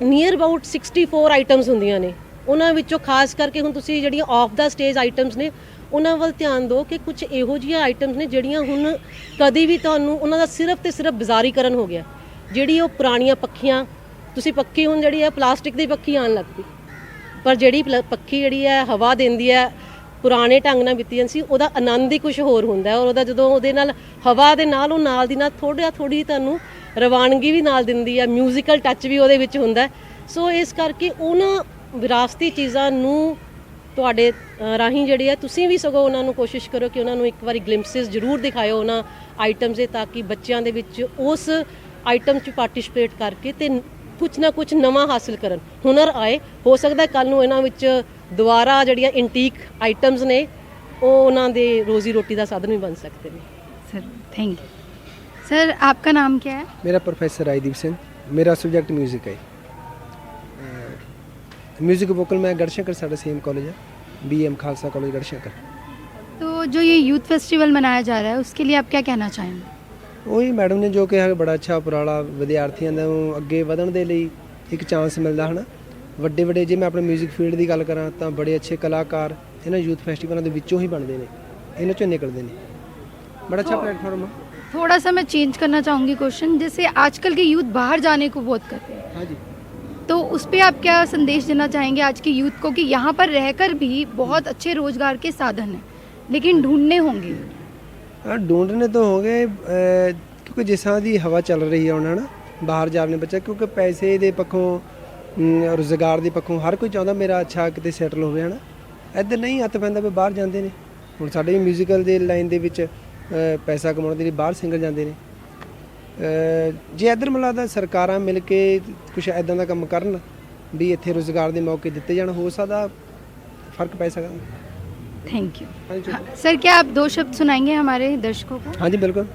B: ਨੀਅਰ ਅਬਾਊਟ 64 ਆਈਟਮਸ ਹੁੰਦੀਆਂ ਨੇ. ਉਹਨਾਂ ਵਿੱਚੋਂ ਖਾਸ ਕਰਕੇ ਹੁਣ ਤੁਸੀਂ ਜਿਹੜੀਆਂ ਆਫ ਦਾ ਸਟੇਜ ਆਈਟਮਸ ਨੇ ਉਹਨਾਂ ਵੱਲ ਧਿਆਨ ਦਿਓ ਕਿ ਕੁਝ ਇਹੋ ਜਿਹੀਆਂ ਆਈਟਮਸ ਨੇ ਜਿਹੜੀਆਂ ਹੁਣ ਕਦੀ ਵੀ ਤੁਹਾਨੂੰ ਉਹਨਾਂ ਦਾ ਸਿਰਫ ਤੇ ਸਿਰਫ ਬਾਜ਼ਾਰੀਕਰਨ ਹੋ ਗਿਆ. ਜਿਹੜੀ ਉਹ ਪੁਰਾਣੀਆਂ ਪੱਖੀਆਂ, ਤੁਸੀਂ ਪੱਖੀ ਹੁਣ ਜਿਹੜੀ ਹੈ ਪਲਾਸਟਿਕ ਦੀ ਪੱਖੀ ਆਉਣ ਲੱਗ ਪਈ, ਪਰ ਜਿਹੜੀ ਪੱਖੀ ਜਿਹੜੀ ਹੈ ਹਵਾ ਦਿੰਦੀ ਹੈ ਪੁਰਾਣੇ ਢੰਗ ਨਾਲ ਬੀਤੀ ਜਾਂਦੀ ਸੀ, ਉਹਦਾ ਆਨੰਦ ਹੀ ਕੁਝ ਹੋਰ ਹੁੰਦਾ. ਔਰ ਉਹਦਾ ਜਦੋਂ ਉਹਦੇ ਨਾਲ ਹਵਾ ਦੇ ਨਾਲ ਉਹ ਨਾਲ ਦੀ ਨਾਲ ਥੋੜ੍ਹੀ ਤੁਹਾਨੂੰ ਰਵਾਨਗੀ ਵੀ ਨਾਲ ਦਿੰਦੀ ਹੈ, ਮਿਊਜ਼ੀਕਲ ਟੱਚ ਵੀ ਉਹਦੇ ਵਿੱਚ ਹੁੰਦਾ ਹੈ। ਸੋ ਇਸ ਕਰਕੇ ਉਹਨਾਂ ਵਿਰਾਸਤੀ ਚੀਜ਼ਾਂ ਨੂੰ ਤੁਹਾਡੇ ਰਾਹੀਂ ਜਿਹੜੀ ਹੈ ਤੁਸੀਂ ਵੀ ਸਗੋਂ ਉਹਨਾਂ ਨੂੰ ਕੋਸ਼ਿਸ਼ ਕਰੋ ਕਿ ਉਹਨਾਂ ਨੂੰ ਇੱਕ ਵਾਰੀ ਗਲਿੰਪਸਿਸ ਜ਼ਰੂਰ ਦਿਖਾਇਓ ਉਹਨਾਂ ਆਈਟਮਸ ਦੇ, ਤਾਂ ਕਿ ਬੱਚਿਆਂ ਦੇ ਵਿੱਚ ਉਸ ਆਈਟਮ 'ਚ ਪਾਰਟਿਸਿਪੇਟ ਕਰਕੇ ਤੇ ਕੁਝ ਨਾ ਕੁਝ ਨਵਾਂ ਹਾਸਿਲ ਕਰਨ, ਹੁਨਰ ਆਏ। ਹੋ ਸਕਦਾ ਕੱਲ ਨੂੰ ਇਹਨਾਂ ਵਿੱਚ ਦੁਬਾਰਾ ਜਿਹੜੀਆਂ ਇੰਟੀਕ ਆਈਟਮਸ ਨੇ ਉਹ ਉਹਨਾਂ ਦੇ ਰੋਜ਼ੀ ਰੋਟੀ ਦਾ ਸਾਧਨ ਵੀ ਬਣ ਸਕਦੇ ਨੇ।
D: Sir thank you. सर आपका नाम क्या है?
C: मेरा प्रोफेसर राजदीप सिंह, मेरा सब्जेक्ट म्यूज़िक है। म्यूज़िक वोकल मैं गढ़शंकर साढ़े सेम कॉलेज है, BM खालसा कॉलेज गढ़शंकर।
D: तो जो ये यूथ फेस्टिवल मनाया जा रहा है उसके लिए आप क्या कहना चाहेंगे?
C: ਉਹੀ ਮੈਡਮ ਨੇ ਜੋ ਕਿਹਾ, ਬੜਾ ਅੱਛਾ ਉਪਰਾਲਾ, ਵਿਦਿਆਰਥੀਆਂ ਨੂੰ ਅੱਗੇ ਵਧਣ ਦੇ ਲਈ ਇੱਕ ਚਾਂਸ ਮਿਲਦਾ ਹੈ ਨਾ। ਵੱਡੇ ਵੱਡੇ ਜੇ ਮੈਂ ਆਪਣੇ ਮਿਊਜ਼ਿਕ ਫੀਲਡ ਦੀ ਗੱਲ ਕਰਾਂ ਤਾਂ ਬੜੇ ਅੱਛੇ ਕਲਾਕਾਰ ਇਹਨਾਂ ਯੂਥ ਫੈਸਟੀਵਲਾਂ ਦੇ ਵਿੱਚੋਂ ਹੀ ਬਣਦੇ ਨੇ, ਇਹਨਾਂ ਚੋਂ ਨਿਕਲਦੇ ਨੇ। बड़ा अच्छा प्लेटफॉर्म है।
D: थोड़ा सा मैं चेंज करना चाहूँगी क्वेश्चन, जैसे आजकल के यूथ बाहर जाने को बहुत करते हैं,
C: हाँ जी,
D: तो उस पर आप क्या संदेश देना चाहेंगे आज के यूथ को कि यहाँ पर रहकर भी बहुत अच्छे रोजगार के साधन हैं लेकिन ढूंढने होंगे?
C: हाँ ढूंढने तो होंगे, क्योंकि जिस तरह की हवा चल रही है उन्होंने बाहर जाने बच्चा, क्योंकि पैसे के पक्षों रोजगार के पक्षों हर कोई चाहता मेरा अच्छा कितने सैटल हो, है ना। इधर नहीं हत्थ पैंदा भी बाहर जाते हैं। हुण साडे भी म्यूजिकल के लाइन के पैसा कमाने के लिए बाहर सिंगर जाते हैं। जे इधर मतलब लगता सरकारां मिल के कुछ इदां दा काम करन भी इत्थे रोजगार के मौके दिते जाण, हो सकदा फर्क पै सकदा।
D: Thank you. सर क्या आप 2 शब्द सुनाएंगे हमारे दर्शकों को?
C: हाँ जी बिल्कुल।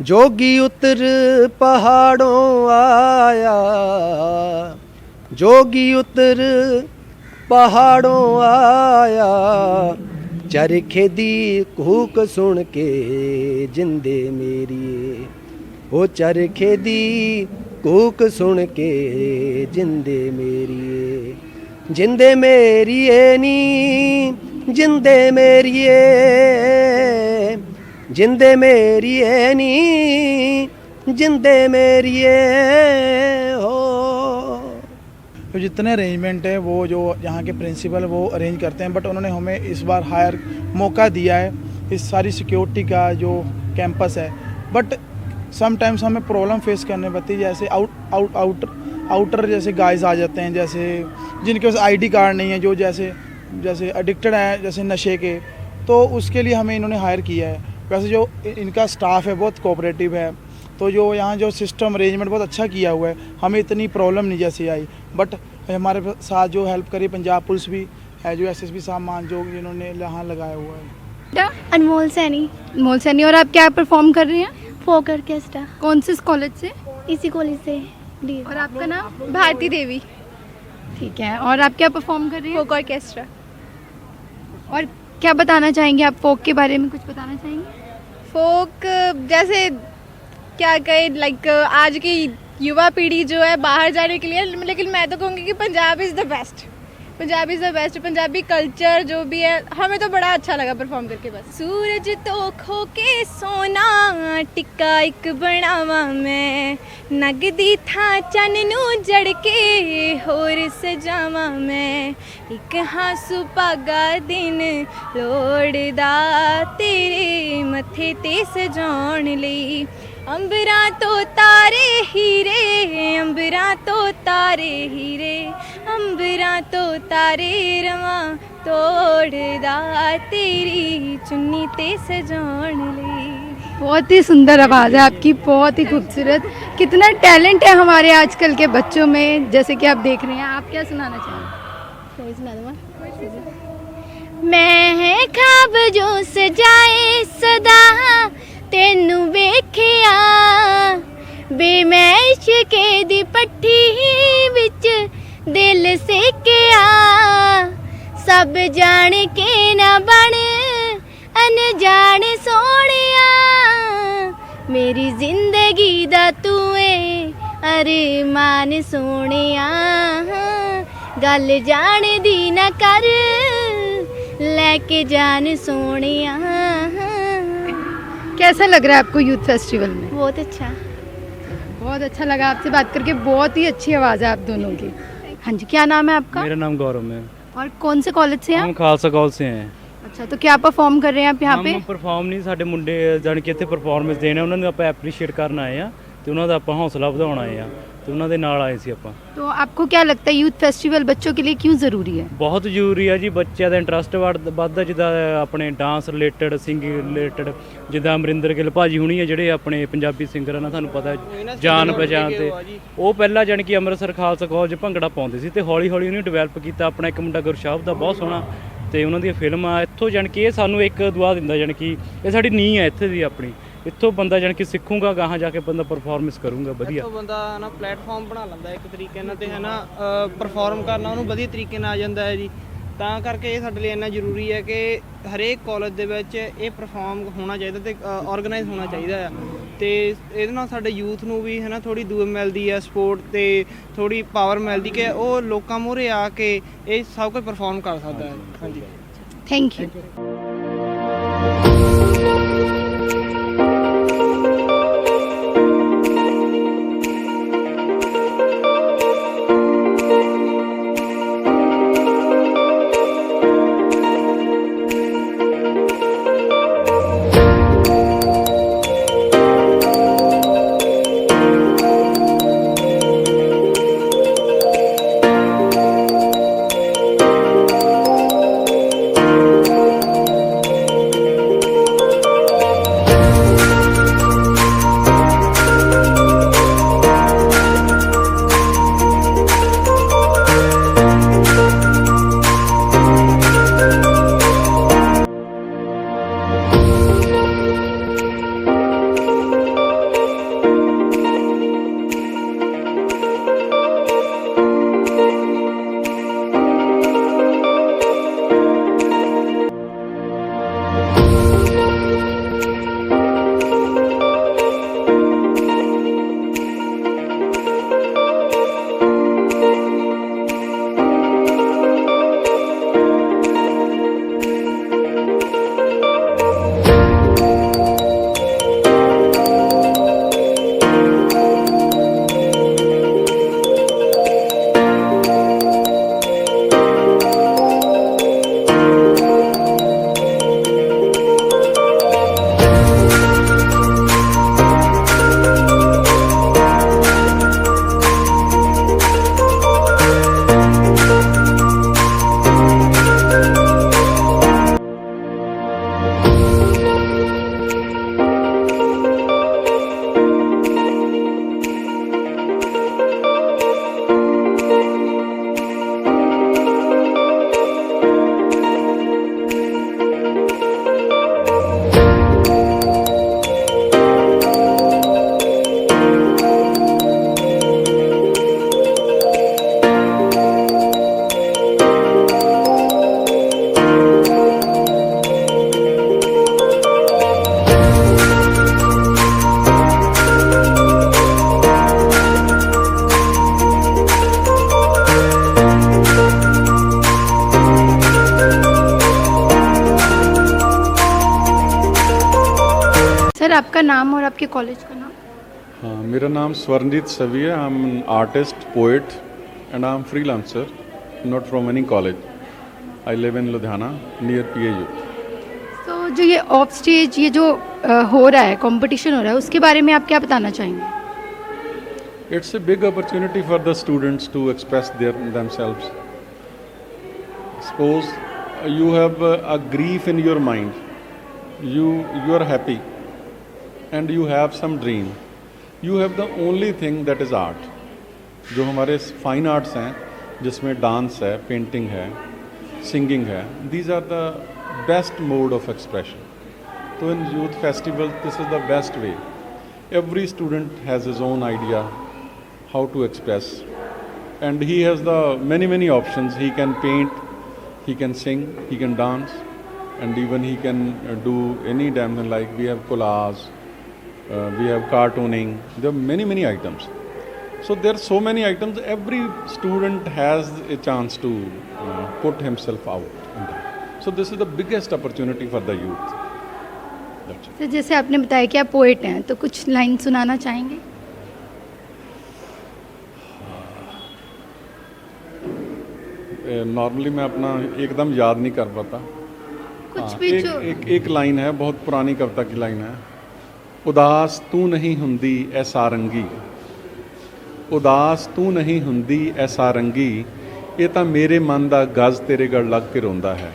C: जोगी उतर पहाड़ों आया, जोगी उतर पहाड़ों आया, चरखे दी कूक सुन के जिंदे मेरी, ओ चरखे दी कूक सुन के जिंदे मेरी, जिंदे मेरी नी जिंदे मेरी, जिंदे मेरी नी जिंदे मेरी हो।
F: तो जितने अरेंजमेंट है वो जो यहाँ के प्रिंसिपल वो अरेंज करते हैं, बट उन्होंने हमें इस बार हायर मौका दिया है इस सारी सिक्योरिटी का जो कैंपस है, बट समटाइम्स हमें प्रॉब्लम फेस करने पड़ती है। जैसे आउटर जैसे गाइज आ जाते हैं, जैसे जिनके पास ID कार्ड नहीं है, जो जैसे एडिक्टेड हैं जैसे नशे के, तो उसके लिए हमें इन्होंने हायर किया है। वैसे जो इनका स्टाफ है बहुत कोऑपरेटिव है, तो जो यहाँ जो सिस्टम अरेंजमेंट बहुत अच्छा किया हुआ है, हमें इतनी प्रॉब्लम नहीं जैसी आई। बट हमारे साथ जो हेल्प करी पंजाब पुलिस भी है, जो SSB साहब मान जो जिन्होंने यहाँ लगाया हुआ है।
G: अनमोल सैनी।
D: अनमोल सैनी। और आप क्या परफॉर्म कर रही हैं?
G: फोक ऑर्केस्ट्रा।
D: कौन से कॉलेज से?
G: इसी कॉलेज से।
D: और आपका नाम?
G: भारती देवी।
D: ठीक है। और आप क्या परफॉर्म कर रही हैं?
G: फोक ऑर्केस्ट्रा।
D: और क्या बताना चाहेंगे आप फोक के बारे में, कुछ बताना चाहेंगे?
G: फोक जैसे क्या कहे, लाइक आज की युवा पीढ़ी जो है बाहर जाने के लिए, लेकिन मैं तो कहूँगी कि Punjab is the best. Punjab is the best. Punjabi culture जो भी है हमें तो बड़ा अच्छा लगा परफॉर्म करके। बस सूरज तो खो के सोना टिक्का एक बनावा मैं, नगदी था चन नू जड़ के होर सजावा मैं, एक हासू भागा दिन लोड़दा तेरे मथे ते सजाउण लई, अंबरां तो तारे हीरे, अंबरां तो तारे हीरे, अंबरां तो तारे रवां तोड़दा तेरी चुन्नी ते सजाउण लई।
D: बहुत ही सुंदर आवाज़ है आपकी, बहुत ही खूबसूरत। कितना टैलेंट है हमारे आजकल के बच्चों में, जैसे कि आप देख रहे हैं। आप क्या सुनाना चाहेंगे?
G: कोई सुना दो। मैं है ख्वाब जो सजाए सदा तेनू वेखिया, बे मैं इश्के दी पट्टी विच दिल सेकिया, सब जान के ना बन अनजान सोनिया, मेरी जिंदगी दा तू है अरमान सोनिया, गल जान दी ना कर लेके जान सोनिया।
D: कैसा लग रहा है आपको यूथ फेस्टिवल में?
G: बहुत अच्छा।
D: बहुत अच्छा लगा आपसे बात करके, बहुत ही अच्छी आवाज़ है आप दोनों की। हाँ जी, क्या नाम है आपका?
O: मेरा नाम गौरव है।
D: और कौन से कॉलेज से हैं
O: हम
D: आप?
O: खालसा कॉलेज से हैं।
D: अच्छा, तो क्या परफॉर्म कर रहे हैं आप यहाँ पे?
O: हम ਪਰਫਾਰਮ ਨਹੀਂ, ਸਾਡੇ ਮੁੰਡੇ ਜਾਣ ਕੇ ਇੱਥੇ ਪਰਫਾਰਮੈਂਸ ਦੇਣਾ, ਉਹਨਾਂ ਨੂੰ ਆਪਾਂ ਐਪਰੀਸ਼ੀਏਟ ਕਰਨ ਆਏ ਆ ਤੇ ਉਹਨਾਂ ਦਾ ਆਪਾਂ ਹੌਸਲਾ ਵਧਾਉਣ ਆਏ ਆ ਤੇ ਉਹਨਾਂ ਦੇ ਨਾਲ ਆਏ ਸੀ ਆਪਾਂ।
D: तो आपको क्या लगता है यूथ फेस्टिवल बच्चों के लिए क्यों ज़रूरी है?
O: ਬਹੁਤ ਜ਼ਰੂਰੀ ਆ ਜੀ, ਬੱਚਿਆਂ ਦਾ ਇੰਟਰਸਟ ਵੱਧਦਾ, ਜਿੱਦਾਂ ਆਪਣੇ ਡਾਂਸ ਰਿਲੇਟਡ, ਸਿੰਗਿੰਗ ਰਿਲੇਟਡ, ਜਿੱਦਾਂ ਅਮਰਿੰਦਰ ਗਿੱਲ ਭਾਜੀ ਹੁਣੀ ਆ ਜਿਹੜੇ ਆਪਣੇ ਪੰਜਾਬੀ ਸਿੰਗਰ ਆ ਨਾ, ਤੁਹਾਨੂੰ ਪਤਾ ਜਾਣ ਪਹਿਚਾਣ ਤੇ ਉਹ ਪਹਿਲਾਂ ਜਾਣੀ ਕਿ ਅੰਮ੍ਰਿਤਸਰ ਖਾਲਸਾ ਕਾਲਜ ਭੰਗੜਾ ਪਾਉਂਦੇ ਸੀ ਤੇ ਹੌਲੀ ਹੌਲੀ ਉਹਨੇ ਡਿਵੈਲਪ ਕੀਤਾ। ਆਪਣਾ ਇੱਕ ਮੁੰਡਾ ਗੁਰਸ਼ਾਬ ਦਾ ਬਹੁਤ ਸੋਹਣਾ ਤੇ ਉਹਨਾਂ ਦੀਆਂ ਫਿਲਮਾਂ ਇੱਥੋਂ ਜਾਣੀ ਕਿ ਇਹ ਸਾਨੂੰ ਇੱਕ ਦੁਆ ਦਿੰਦਾ, ਜਾਣੀ ਕਿ ਇਹ ਸਾਡੀ ਨੀਂਹ ਹੈ ਇੱਥੇ ਦੀ ਆਪਣੀ। ਇੱਥੋਂ ਬੰਦਾ ਜਾਣੀ ਕਿ ਸਿੱਖੂਗਾ, ਗਾਹਾਂ ਜਾ ਕੇ ਬੰਦਾ ਪਰਫਾਰਮੈਂਸ ਕਰੂਗਾ ਵਧੀਆ।
P: ਇੱਥੋਂ ਬੰਦਾ ਨਾ ਪਲੇਟਫਾਰਮ ਬਣਾ ਲੈਂਦਾ ਇੱਕ ਤਰੀਕੇ ਨਾਲ, ਤੇ ਹੈ ਨਾ ਪਰਫਾਰਮ ਕਰਨਾ ਉਹਨੂੰ ਵਧੀਆ ਤਰੀਕੇ ਨਾਲ ਆ ਜਾਂਦਾ ਹੈ ਜੀ। ਤਾਂ ਕਰਕੇ ਇਹ ਸਾਡੇ ਲਈ ਇੰਨਾ ਜ਼ਰੂਰੀ ਹੈ ਕਿ ਹਰੇਕ ਕਾਲਜ ਦੇ ਵਿੱਚ ਇਹ ਪਰਫਾਰਮ ਹੋਣਾ ਚਾਹੀਦਾ ਤੇ ਆਰਗੇਨਾਈਜ਼ ਹੋਣਾ ਚਾਹੀਦਾ ਆ। ਤੇ ਇਹਦੇ ਨਾਲ ਸਾਡੇ ਯੂਥ ਨੂੰ ਵੀ ਹੈ ਨਾ ਥੋੜੀ ਦੂਰ ਮਿਲਦੀ ਹੈ, ਸਪੋਰਟ ਤੇ ਥੋੜੀ ਪਾਵਰ ਮਿਲਦੀ ਕਿ ਉਹ ਲੋਕਾਂ ਮੂਹਰੇ ਆ ਕੇ ਇਹ ਸਭ ਕੁਝ ਪਰਫਾਰਮ ਕਰ ਸਕਦਾ ਹੈ। ਹਾਂਜੀ,
D: थैंक यू। सर, आपका नाम और आपके कॉलेज का नाम?
Q: हाँ, मेरा नाम स्वर्णजीत सवी है। I am an artist, poet and I am freelancer, not from any college. I live in Ludhiana near PAU।
D: तो जो ये ऑफ स्टेज ये जो हो रहा है, कंपटीशन हो रहा है, उसके बारे में आप क्या बताना चाहेंगे?
Q: It's a big opportunity for the students to express themselves. Suppose you have a grief in your mind, you are happy and you have some dream. You have the only thing that is art. जो हमारे fine arts हैं, जिसमें dance है, painting है, singing है, these are the best mode of expression. So in youth festival, this is the best way. Every student has his own idea how to express, and he has the many options. He can paint, he can sing, he can dance, and even he can do any damn thing. Like we have collage, we have cartooning. There are many items. So there are so many items. Every student has a chance to put himself out in that. So this is the biggest opportunity for the youth. That's it.
D: तो जैसे आपने बताया कि आप poet हैं, तो कुछ line सुनाना चाहेंगे?
Q: नॉर्मली मैं अपना एकदम याद नहीं कर पाता।
G: कुछ
Q: हाँ,
G: भी
Q: एक,
G: जो
Q: एक एक लाइन है, बहुत पुरानी कविता की लाइन है, उदास तू नहीं हुंदी ऐ सारंगी, उदास तू नहीं हुंदी ऐ सारंगी, ये तो मेरे मन दा गज तेरे गड़ लग के रोंदा है,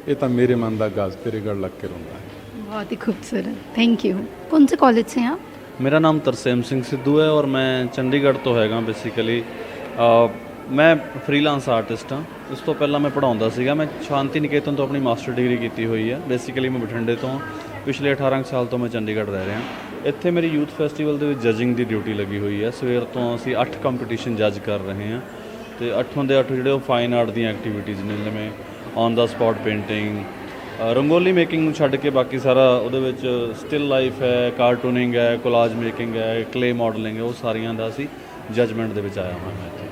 Q: ये तो मेरे मन दा गज तेरे गड़ लग के रोंदा है।
D: बहुत ही खूबसूरत, थैंक यू। कौन से कॉलेज से हैं आप?
R: मेरा नाम तरसेम सिंह सिद्धू है और मैं चंडीगढ़ तो हैगा बेसिकली। मैं फ्रीलांस आर्टिस्ट हाँ। ਇਸ ਤੋਂ ਪਹਿਲਾਂ ਮੈਂ ਪੜ੍ਹਾਉਂਦਾ ਸੀਗਾ। ਮੈਂ ਸ਼ਾਂਤੀ ਨਿਕੇਤਨ ਤੋਂ ਆਪਣੀ ਮਾਸਟਰ ਡਿਗਰੀ ਕੀਤੀ ਹੋਈ ਹੈ। ਬੇਸਿਕਲੀ ਮੈਂ ਬਠਿੰਡੇ ਤੋਂ ਪਿਛਲੇ 18 ਸਾਲ ਤੋਂ ਮੈਂ ਚੰਡੀਗੜ੍ਹ ਰਹਿ ਰਿਹਾ। ਇੱਥੇ ਮੇਰੀ ਯੂਥ ਫੈਸਟੀਵਲ ਦੇ ਵਿੱਚ ਜੱਜਿੰਗ ਦੀ ਡਿਊਟੀ ਲੱਗੀ ਹੋਈ ਹੈ। ਸਵੇਰ ਤੋਂ ਅਸੀਂ 8 ਕੰਪੀਟੀਸ਼ਨ ਜੱਜ ਕਰ ਰਹੇ ਹਾਂ ਅਤੇ 8 ਦੇ 8 ਜਿਹੜੇ ਉਹ ਫਾਈਨ ਆਰਟ ਦੀਆਂ ਐਕਟੀਵਿਟੀਜ਼ ਨੇ, ਜਿਵੇਂ on the spot painting, rangoli making ਨੂੰ ਛੱਡ ਕੇ ਬਾਕੀ ਸਾਰਾ ਉਹਦੇ ਵਿੱਚ ਸਟਿਲ ਲਾਈਫ ਹੈ, ਕਾਰਟੂਨਿੰਗ ਹੈ, ਕੋਲਾਜ ਮੇਕਿੰਗ ਹੈ, ਕਲੇ ਮॉडलिंग है, वो ਸਾਰੀਆਂ ਦਾ ਅਸੀਂ ਜਜਮੈਂਟ ਦੇ ਵਿੱਚ ਆਇਆ ਹਾਂ ਮੈਂ ਇੱਥੇ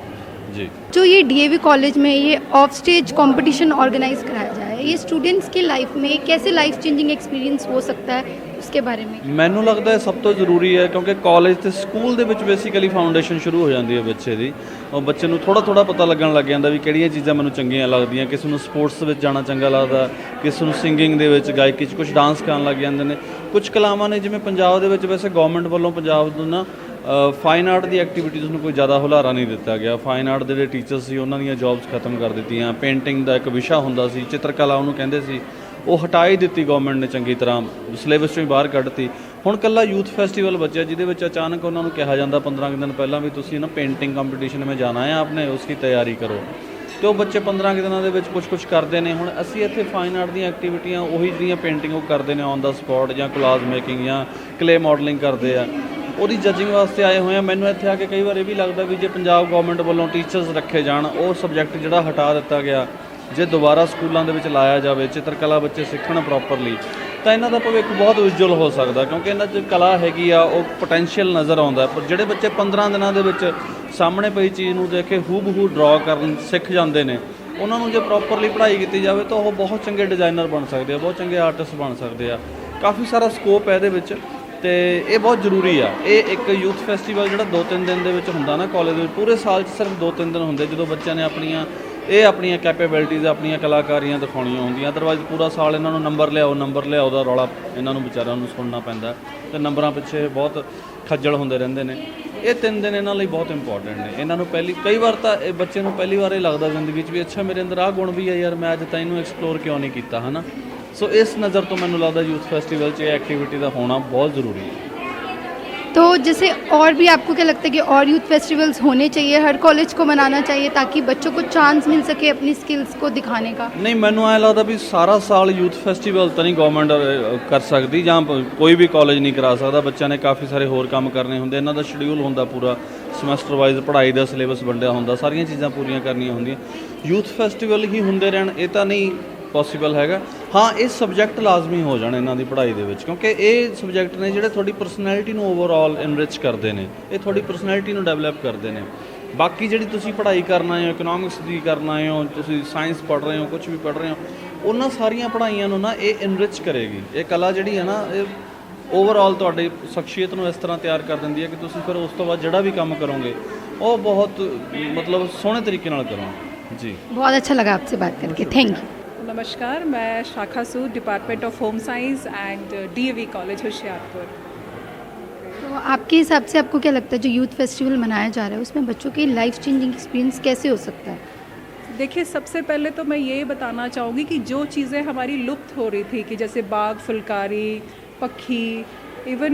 R: जी।
D: जो ये डीएवी कॉलेज में ये ऑफ स्टेज कंपटीशन ऑर्गेनाइज कराया जाए, ये स्टूडेंट्स की लाइफ में कैसे लाइफ चेंजिंग एक्सपीरियंस हो सकता है, उसके बारे में
R: ਮੈਨੂੰ ਲੱਗਦਾ ਹੈ ਸਭ ਤੋਂ ਜ਼ਰੂਰੀ ਹੈ, ਕਿਉਂਕਿ ਕਾਲਜ ਤੇ ਸਕੂਲ ਦੇ ਵਿੱਚ ਬੇਸਿਕਲੀ ਫਾਊਂਡੇਸ਼ਨ ਸ਼ੁਰੂ ਹੋ ਜਾਂਦੀ ਹੈ ਬੱਚੇ ਦੀ। ਉਹ ਬੱਚੇ ਨੂੰ ਥੋੜਾ ਪਤਾ ਲੱਗਣ ਲੱਗ ਜਾਂਦਾ ਵੀ ਕਿਹੜੀਆਂ ਚੀਜ਼ਾਂ ਮੈਨੂੰ ਚੰਗੀਆਂ ਲੱਗਦੀਆਂ। ਕਿਸੇ ਨੂੰ ਸਪੋਰਟਸ ਵਿੱਚ ਜਾਣਾ ਚੰਗਾ ਲੱਗਦਾ, ਕਿਸੇ ਨੂੰ ਸਿੰਗਿੰਗ ਦੇ ਵਿੱਚ, ਗਾਇਕੀ 'ਚ, ਕੁਝ ਡਾਂਸ ਕਰਨ ਲੱਗ ਜਾਂਦੇ ਨੇ। ਕੁਝ ਕਲਾਵਾਂ ਨੇ ਜਿਵੇਂ ਪੰਜਾਬ ਦੇ ਵਿੱਚ ਵੈਸੇ ਗਵਰਨਮੈਂਟ ਵੱਲੋਂ ਪੰਜਾਬ ਨੂੰ ਨਾ ਫਾਈਨ ਆਰਟ ਦੀ ਐਕਟੀਵਿਟੀਜ਼ ਨੂੰ ਕੋਈ ਜ਼ਿਆਦਾ ਹੁਲਾਰਾ ਨਹੀਂ ਦਿੱਤਾ ਗਿਆ। ਫਾਈਨ ਆਰਟ ਦੇ ਜਿਹੜੇ ਟੀਚਰਸ ਸੀ ਉਹਨਾਂ ਦੀਆਂ ਜੌਬਸ ਖਤਮ ਕਰ ਦਿੱਤੀਆਂ। ਪੇਂਟਿੰਗ ਦਾ ਇੱਕ ਵਿਸ਼ਾ ਹੁੰਦਾ ਸੀ, ਚਿੱਤਰਕਲਾ ਉਹਨੂੰ ਕਹਿੰਦੇ ਸੀ, ਉਹ ਹਟਾ ਹੀ ਦਿੱਤੀ ਗਵਰਨਮੈਂਟ ਨੇ ਚੰਗੀ ਤਰ੍ਹਾਂ, ਸਿਲੇਬਸ 'ਚੋਂ ਹੀ ਬਾਹਰ ਕੱਢਤੀ। ਹੁਣ ਇਕੱਲਾ ਯੂਥ ਫੈਸਟੀਵਲ ਬਚਿਆ ਜਿਹਦੇ ਵਿੱਚ ਅਚਾਨਕ ਉਹਨਾਂ ਨੂੰ ਕਿਹਾ ਜਾਂਦਾ 15 ਦਿਨ ਪਹਿਲਾਂ ਵੀ ਤੁਸੀਂ ਨਾ ਪੇਂਟਿੰਗ ਕੰਪੀਟੀਸ਼ਨ में जाना है आपने, उसकी तैयारी करो। ਤੇ ਉਹ ਬੱਚੇ 15 ਦਿਨਾਂ ਦੇ ਵਿੱਚ ਕੁਝ ਕਰਦੇ ਨੇ। ਹੁਣ ਅਸੀਂ ਇੱਥੇ ਫਾਈਨ ਆਰਟ ਦੀਆਂ ਐਕਟੀਵਿਟੀਆਂ ਉਹੀ ਜਿਹੜੀਆਂ ਪੇਂਟਿੰਗ ਉਹ ਕਰਦੇ ਨੇ ਔਨ ਦਾ ਸਪੌਟ, ਜਾਂ ਕੋਲਾਜ ਮੇਕਿੰਗ ਜਾਂ ਕਲੇ ਮॉडलिंग ਕਰਦੇ ਆ, ਉਹਦੀ ਜੱਜਿੰਗ ਵਾਸਤੇ ਆਏ ਹੋਏ ਆ। ਮੈਨੂੰ ਇੱਥੇ ਆ ਕੇ ਕਈ ਵਾਰ ਇਹ ਵੀ ਲੱਗਦਾ ਵੀ ਜੇ ਪੰਜਾਬ ਗਵਰਨਮੈਂਟ ਵੱਲੋਂ ਟੀਚਰਸ ਰੱਖੇ ਜਾਣ, ਉਹ ਸਬਜੈਕਟ ਜਿਹੜਾ ਹਟਾ ਦਿੱਤਾ ਗਿਆ, ਜੇ ਦੁਬਾਰਾ ਸਕੂਲਾਂ ਦੇ ਵਿੱਚ ਲਾਇਆ ਜਾਵੇ, ਚਿੱਤਰਕਲਾ ਬੱਚੇ ਸਿੱਖਣ ਪ੍ਰੋਪਰਲੀ, ਤਾਂ ਇਹਨਾਂ ਦਾ ਭਵਿੱਖ ਬਹੁਤ ਉਜਵਲ ਹੋ ਸਕਦਾ, ਕਿਉਂਕਿ ਇਹਨਾਂ 'ਚ ਕਲਾ ਹੈਗੀ ਆ, ਉਹ ਪੋਟੈਂਸ਼ੀਅਲ ਨਜ਼ਰ ਆਉਂਦਾ। ਪਰ ਜਿਹੜੇ ਬੱਚੇ 15 ਦਿਨਾਂ ਦੇ ਵਿੱਚ ਸਾਹਮਣੇ ਪਈ ਚੀਜ਼ ਨੂੰ ਦੇਖ ਕੇ ਹੂ-ਬ-ਹੂ ਡਰਾ ਕਰਨ ਸਿੱਖ ਜਾਂਦੇ ਨੇ, ਉਹਨਾਂ ਨੂੰ ਜੇ ਪ੍ਰੋਪਰਲੀ ਪੜ੍ਹਾਈ ਕੀਤੀ ਜਾਵੇ ਤਾਂ ਉਹ ਬਹੁਤ ਚੰਗੇ ਡਿਜ਼ਾਈਨਰ ਬਣ ਸਕਦੇ ਆ, ਬਹੁਤ ਚੰਗੇ ਆਰਟਿਸਟ ਬਣ ਸਕਦੇ ਆ। ਕਾਫੀ ਸਾਰਾ ਸਕੋਪ ਹੈ ਇਹਦੇ ਵਿੱਚ ਤੇ ਇਹ ਬਹੁਤ ਜ਼ਰੂਰੀ ਆ। ਇਹ ਇੱਕ ਯੂਥ ਫੈਸਟੀਵਲ ਜਿਹੜਾ 2-3 ਦਿਨ ਦੇ ਵਿੱਚ ਹੁੰਦਾ ਨਾ ਕਾਲਜ ਦੇ ਵਿੱਚ, ਪੂਰੇ ਸਾਲ 'ਚ ਸਿਰਫ 2-3 ਦਿਨ ਹੁੰਦੇ ਜਦੋਂ ਬੱਚਿਆਂ ਨੇ ਆਪਣੀਆਂ ਕੈਪੇਬਿਲਿਟੀਜ਼, ਆਪਣੀਆਂ ਕਲਾਕਾਰੀਆਂ ਦਿਖਾਉਣੀਆਂ ਹੁੰਦੀਆਂ। ਅਦਰਵਾਈਜ਼ ਪੂਰਾ ਸਾਲ ਇਹਨਾਂ ਨੂੰ ਨੰਬਰ ਲਿਆਓ ਦਾ ਰੌਲਾ ਇਹਨਾਂ ਨੂੰ ਵਿਚਾਰਿਆਂ ਨੂੰ ਸੁਣਨਾ ਪੈਂਦਾ ਤੇ ਨੰਬਰਾਂ ਪਿੱਛੇ ਬਹੁਤ ਖੱਜਲ ਹੁੰਦੇ ਰਹਿੰਦੇ ਨੇ। ਇਹ 3 ਦਿਨ ਇਹਨਾਂ ਲਈ ਬਹੁਤ ਇੰਪੋਰਟੈਂਟ ਨੇ। ਇਹਨਾਂ ਨੂੰ ਕਈ ਵਾਰ ਤਾਂ ਇਹ ਬੱਚੇ ਨੂੰ ਪਹਿਲੀ ਵਾਰ ਇਹ ਲੱਗਦਾ ਜ਼ਿੰਦਗੀ 'ਚ ਵੀ ਅੱਛਾ ਮੇਰੇ ਅੰਦਰ ਆਹ ਗੁਣ ਵੀ ਹੈ ਯਾਰ, ਮੈਂ ਅੱਜ ਤਾਂ ਇਹਨੂੰ ਐਕਸਪਲੋਰ ਕਿਉਂ ਨਹੀਂ ਕੀਤਾ, ਹੈ ਨਾ। ਸੋ ਇਸ ਨਜ਼ਰ ਤੋਂ ਮੈਨੂੰ ਲੱਗਦਾ ਯੂਥ ਫੈਸਟੀਵਲ 'ਚ ਇਹ ਐਕਟੀਵਿਟੀ ਦਾ ਹੋਣਾ ਬਹੁਤ ਜ਼ਰੂਰੀ ਹੈ।
D: तो जैसे और भी आपको क्या लगता है कि और यूथ फेस्टिवल्स होने चाहिए, हर कॉलेज को मनाना चाहिए ताकि बच्चों को चांस मिल सके अपनी स्किल्स को दिखाने का?
R: ਨਹੀਂ, ਮੈਨੂੰ ਐਂ ਲੱਗਦਾ ਵੀ ਸਾਰਾ ਸਾਲ ਯੂਥ ਫੈਸਟੀਵਲ ਤਾਂ ਨਹੀਂ ਗਵਰਨਮੈਂਟ ਕਰ ਸਕਦੀ, ਜਾਂ ਕੋਈ ਵੀ ਕਾਲਜ ਨਹੀਂ ਕਰਾ ਸਕਦਾ। ਬੱਚਿਆਂ ਨੇ ਕਾਫੀ ਸਾਰੇ ਹੋਰ ਕੰਮ ਕਰਨੇ ਹੁੰਦੇ, ਇਹਨਾਂ ਦਾ ਸ਼ਡਿਊਲ ਹੁੰਦਾ ਪੂਰਾ ਸਮੈਸਟਰ ਵਾਈਜ਼, ਪੜ੍ਹਾਈ ਦਾ ਸਿਲੇਬਸ ਵੰਡਿਆ ਹੁੰਦਾ, ਸਾਰੀਆਂ ਚੀਜ਼ਾਂ ਪੂਰੀਆਂ ਕਰਨੀਆਂ ਹੁੰਦੀਆਂ। ਯੂਥ ਫੈਸਟੀਵਲ ਹੀ ਹੁੰਦੇ ਰਹਿਣ ਇਹ ਤਾਂ ਨਹੀਂ ਪੋਸੀਬਲ ਹੈਗਾ। ਹਾਂ, ਇਹ ਸਬਜੈਕਟ ਲਾਜ਼ਮੀ ਹੋ ਜਾਣ ਇਹਨਾਂ ਦੀ ਪੜ੍ਹਾਈ ਦੇ ਵਿੱਚ, ਕਿਉਂਕਿ ਇਹ ਸਬਜੈਕਟ ਨੇ ਜਿਹੜੇ ਤੁਹਾਡੀ ਪਰਸਨੈਲਿਟੀ ਨੂੰ ਓਵਰਆਲ ਇਨਰਿਚ ਕਰਦੇ ਨੇ, ਇਹ ਤੁਹਾਡੀ ਪਰਸਨੈਲਿਟੀ ਨੂੰ ਡਿਵੈਲਪ ਕਰਦੇ ਨੇ। ਬਾਕੀ ਜਿਹੜੀ ਤੁਸੀਂ ਪੜ੍ਹਾਈ ਕਰਨਾ ਹੈ, ਇਕਨੋਮਿਕਸ ਦੀ ਕਰਨਾ ਹੈ, ਤੁਸੀਂ ਸਾਇੰਸ ਪੜ੍ਹ ਰਹੇ ਹੋ, ਕੁਝ ਵੀ ਪੜ੍ਹ ਰਹੇ ਹੋ, ਉਹਨਾਂ ਸਾਰੀਆਂ ਪੜ੍ਹਾਈਆਂ ਨੂੰ ਨਾ ਇਹ ਇਨਰਿਚ ਕਰੇਗੀ। ਇਹ ਕਲਾ ਜਿਹੜੀ ਹੈ ਨਾ, ਇਹ ਓਵਰਆਲ ਤੁਹਾਡੀ ਸ਼ਖਸੀਅਤ ਨੂੰ ਇਸ ਤਰ੍ਹਾਂ ਤਿਆਰ ਕਰ ਦਿੰਦੀ ਹੈ ਕਿ ਤੁਸੀਂ ਫਿਰ ਉਸ ਤੋਂ ਬਾਅਦ ਜਿਹੜਾ ਵੀ ਕੰਮ ਕਰੋਗੇ ਉਹ ਬਹੁਤ ਮਤਲਬ ਸੋਹਣੇ ਤਰੀਕੇ ਨਾਲ ਕਰੋਗੇ। ਜੀ,
D: बहुत अच्छा लगा आपसे बात करके, थैंक यू।
S: नमस्कार, मैं Shakha Sood, department of home science and DAV college Hoshiarpur.
D: तो आपके हिसाब से आपको क्या लगता है जो यूथ फेस्टिवल मनाया जा रहा है उसमें बच्चों की लाइफ चेंजिंग एक्सपीरियंस कैसे हो सकता है?
S: देखिए, सबसे पहले तो मैं ये बताना चाहूँगी कि जो चीज़ें हमारी लुप्त हो रही थी, कि जैसे बाग, फुलकारी, पक्षी, even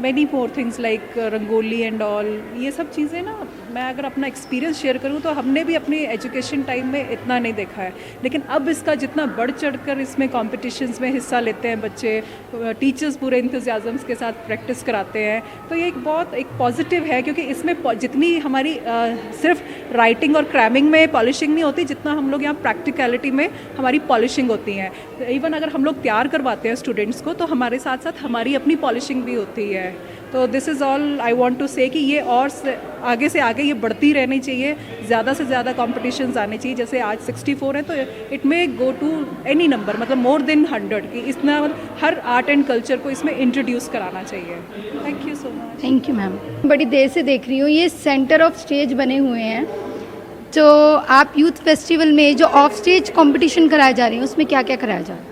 S: many more things like rangoli and all, ये सब चीज़ें ना, मैं अगर अपना एक्सपीरियंस शेयर करूँ तो हमने भी अपनी एजुकेशन टाइम में इतना नहीं देखा है, लेकिन अब इसका जितना बढ़ चढ़कर इसमें कॉम्पिटिशन्स में हिस्सा लेते हैं बच्चे, टीचर्स पूरे इंतज़ाज़म्स के साथ प्रैक्टिस कराते हैं, तो ये एक पॉजिटिव है, क्योंकि इसमें जितनी हमारी सिर्फ राइटिंग और क्रैमिंग में पॉलिशिंग नहीं होती, जितना हम लोग यहाँ प्रैक्टिकलिटी में हमारी पॉलिशिंग होती है। इवन अगर हम लोग तैयार करवाते हैं स्टूडेंट्स को तो हमारे साथ साथ हमारी अपनी पॉलिशिंग भी होती है। तो this is all I want to say कि ये और आगे से आगे ये बढ़ती रहनी चाहिए, ज़्यादा से ज़्यादा कॉम्पिटिशन्स आने चाहिए। जैसे आज 64 है तो it may go to any number, मतलब मोर देन 100, कि इतना हर आर्ट एंड कल्चर को इसमें इंट्रोड्यूस कराना चाहिए। Thank you so much.
D: Thank you ma'am. बड़ी देर से देख रही हूँ ये सेंटर ऑफ स्टेज बने हुए हैं, तो आप यूथ फेस्टिवल में जो ऑफ स्टेज कंपटीशन कराए जा रहे हैं उसमें क्या क्या कराया जा रहा है?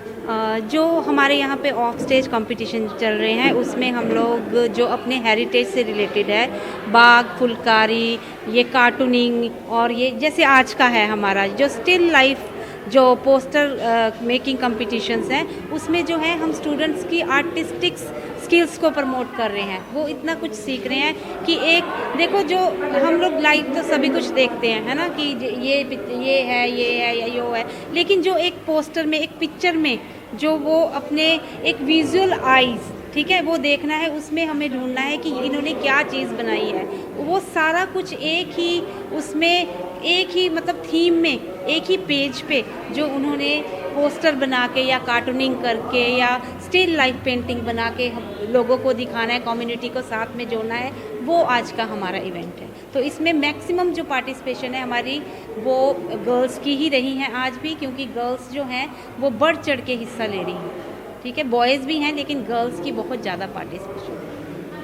T: जो हमारे यहाँ पे ऑफ स्टेज कंपटीशन चल रहे हैं उसमें हम लोग जो अपने हेरिटेज से रिलेटेड है, बाग, फुलकारी, ये कार्टूनिंग और ये जैसे आज का है हमारा जो स्टिल लाइफ जो पोस्टर मेकिंग कंपटीशंस हैं उसमें जो है हम स्टूडेंट्स की आर्टिस्टिक स्किल्स को प्रमोट कर रहे हैं। वो इतना कुछ सीख रहे हैं कि एक देखो जो हम लोग लाइव तो सभी कुछ देखते हैं है ना कि ये है या यो है, लेकिन जो एक पोस्टर में एक पिक्चर में जो वो अपने एक विजुअल आइज़ ठीक है वो देखना है, उसमें हमें ढूंढना है कि इन्होंने क्या चीज़ बनाई है। वो सारा कुछ एक ही उसमें एक ही मतलब थीम में एक ही पेज पे जो उन्होंने पोस्टर बना के या कार्टूनिंग करके या स्टिल लाइफ पेंटिंग बना के हम लोगों को दिखाना है, कम्युनिटी को साथ में जोड़ना है, वो आज का हमारा इवेंट है। तो इसमें मैक्सिमम जो पार्टिसिपेशन है हमारी वो गर्ल्स की ही रही हैं आज भी, क्योंकि गर्ल्स जो हैं वो बढ़ चढ़ के हिस्सा ले रही हैं। ठीक है, बॉयज़ भी हैं लेकिन गर्ल्स की बहुत ज़्यादा पार्टिसिपेशन है।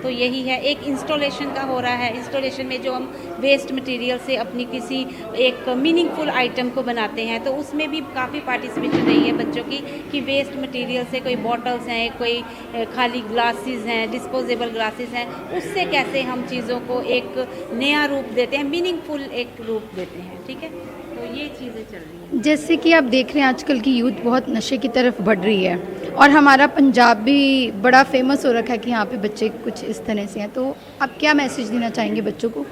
T: तो यही है, एक इंस्टॉलेशन का हो रहा है। इंस्टॉलेशन में जो हम वेस्ट मटेरियल से अपनी किसी एक मीनिंगफुल आइटम को बनाते हैं तो उसमें भी काफ़ी पार्टिसिपेशन रही है बच्चों की कि वेस्ट मटेरियल से कोई बॉटल्स हैं, कोई खाली ग्लासेस हैं, डिस्पोजेबल ग्लासेस हैं, उससे कैसे हम चीज़ों को एक नया रूप देते हैं, मीनिंगफुल एक रूप देते हैं। ठीक है, तो ये चीज़ें चल रही हैं।
D: जैसे कि आप देख रहे हैं आजकल की यूथ बहुत नशे की तरफ बढ़ रही है और हमारा पंजाब भी बड़ा फेमस हो रखा है कि यहाँ पे बच्चे कुछ इस तरह से हैं, तो आप क्या मैसेज देना चाहेंगे बच्चों को?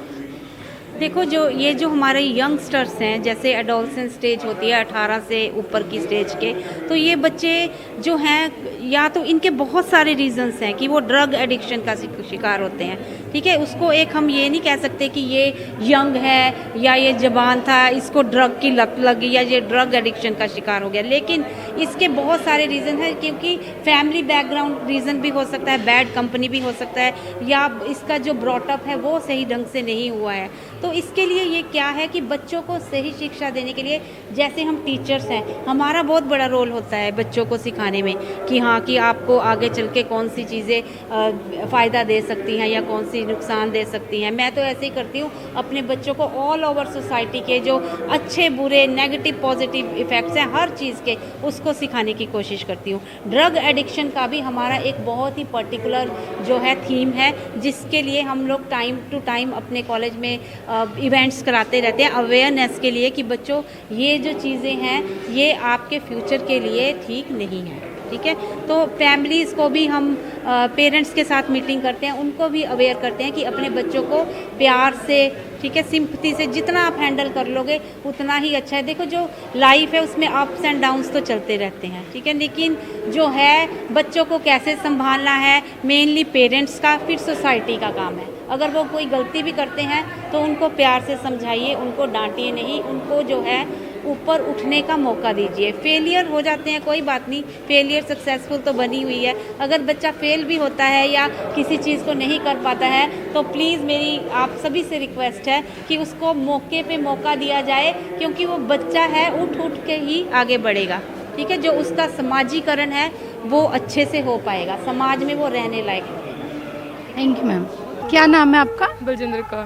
T: देखो जो हमारे यंगस्टर्स हैं, जैसे एडोलसेंट स्टेज होती है 18 से ऊपर की स्टेज के, तो ये बच्चे जो हैं या तो इनके बहुत सारे रीजंस हैं कि वो ड्रग एडिक्शन का शिकार होते हैं। ठीक है, उसको एक हम ये नहीं कह सकते कि ये यंग है या ये जवान था इसको ड्रग की लत लगी या ये ड्रग एडिक्शन का शिकार हो गया, लेकिन इसके बहुत सारे रीज़न हैं, क्योंकि फैमिली बैकग्राउंड रीज़न भी हो सकता है, बैड कंपनी भी हो सकता है, या इसका जो ब्रॉटअप है वो सही ढंग से नहीं हुआ है। तो इसके लिए ये क्या है कि बच्चों को सही शिक्षा देने के लिए जैसे हम टीचर्स हैं, हमारा बहुत बड़ा रोल होता है बच्चों को सिखाने में कि हाँ कि आपको आगे चल के कौन सी चीज़ें फ़ायदा दे सकती हैं या कौन सी नुकसान दे सकती हैं। मैं तो ऐसे ही करती हूँ, अपने बच्चों को ऑल ओवर सोसाइटी के जो अच्छे बुरे नेगेटिव पॉजिटिव इफ़ेक्ट्स हैं हर चीज़ के, उसको सिखाने की कोशिश करती हूँ। ड्रग एडिक्शन का भी हमारा एक बहुत ही पर्टिकुलर जो है थीम है, जिसके लिए हम लोग टाइम टू टाइम अपने कॉलेज में इवेंट्स कराते रहते हैं अवेयरनेस के लिए कि बच्चों ये जो चीज़ें हैं ये आपके फ्यूचर के लिए ठीक नहीं है। ठीक है, तो फैमिलीज़ को भी हम पेरेंट्स के साथ मीटिंग करते हैं, उनको भी अवेयर करते हैं कि अपने बच्चों को प्यार से, ठीक है, सिंपैथी से जितना आप हैंडल कर लोगे उतना ही अच्छा है। देखो जो लाइफ है उसमें अप्स एंड डाउन्स तो चलते रहते हैं, ठीक है, लेकिन जो है बच्चों को कैसे संभालना है मेनली पेरेंट्स का, फिर सोसाइटी का काम है। अगर वो कोई गलती भी करते हैं तो उनको प्यार से समझाइए, उनको डांटिए नहीं, उनको जो है ऊपर उठने का मौका दीजिए। फेलियर हो जाते हैं, कोई बात नहीं, फेलियर सक्सेसफुल तो बनी हुई है। अगर बच्चा फेल भी होता है या किसी चीज़ को नहीं कर पाता है तो प्लीज़ मेरी आप सभी से रिक्वेस्ट है कि उसको मौके पे मौका दिया जाए, क्योंकि वो बच्चा है, उठ के ही आगे बढ़ेगा। ठीक है, जो उसका समाजीकरण है वो अच्छे से हो पाएगा, समाज में वो रहने लायक रहेगा।
D: Thank you ma'am. क्या नाम है आपका?
U: बलजिंदर कौर।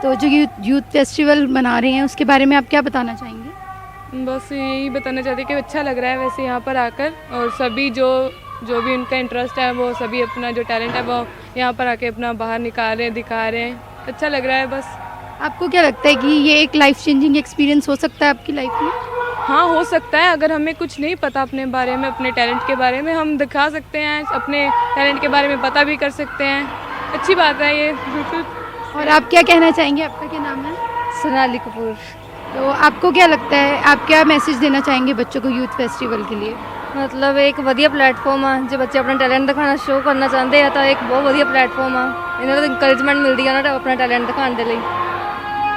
D: तो जो यूथ फेस्टिवल मना रहे हैं उसके बारे में आप क्या बताना चाहेंगे?
U: बस यही बताना चाहते हैं कि अच्छा लग रहा है वैसे यहाँ पर आकर, और सभी जो भी उनका इंटरेस्ट है वो सभी अपना जो टैलेंट है वो यहाँ पर आके अपना बाहर निकाल रहे हैं, दिखा रहे हैं। अच्छा लग रहा है बस।
D: आपको क्या लगता है कि ये एक लाइफ चेंजिंग एक्सपीरियंस हो सकता है आपकी लाइफ में?
U: हाँ, हो सकता है। अगर हमें कुछ नहीं पता अपने बारे में, अपने टैलेंट के बारे में, हम दिखा सकते हैं, अपने टैलेंट के बारे में पता भी कर सकते हैं। अच्छी बात है ये, बिल्कुल।
D: और आप क्या कहना चाहेंगे? आपका क्या नाम है?
V: सोनाली कपूर।
D: तो आपको क्या लगता है, आप क्या मैसेज देना चाहेंगे बच्चों को यूथ फेस्टिवल के लिए?
V: मतलब एक ਵਧੀਆ ਪਲੇਟਫਾਰਮ ਆ, ਜੇ ਬੱਚੇ ਆਪਣਾ ਟੈਲੈਂਟ ਦਿਖਾਉਣਾ ਸ਼ੋਅ ਕਰਨਾ ਚਾਹੁੰਦੇ ਆ ਤਾਂ ਇੱਕ ਬਹੁਤ ਵਧੀਆ ਪਲੇਟਫਾਰਮ ਆ। ਇਹਨਾਂ ਨੂੰ ਇਨਕਰੇਜਮੈਂਟ ਮਿਲਦੀ ਆ ਉਹਨਾਂ ਨੂੰ ਆਪਣਾ ਟੈਲੈਂਟ ਦਿਖਾਉਣ ਦੇ ਲਈ।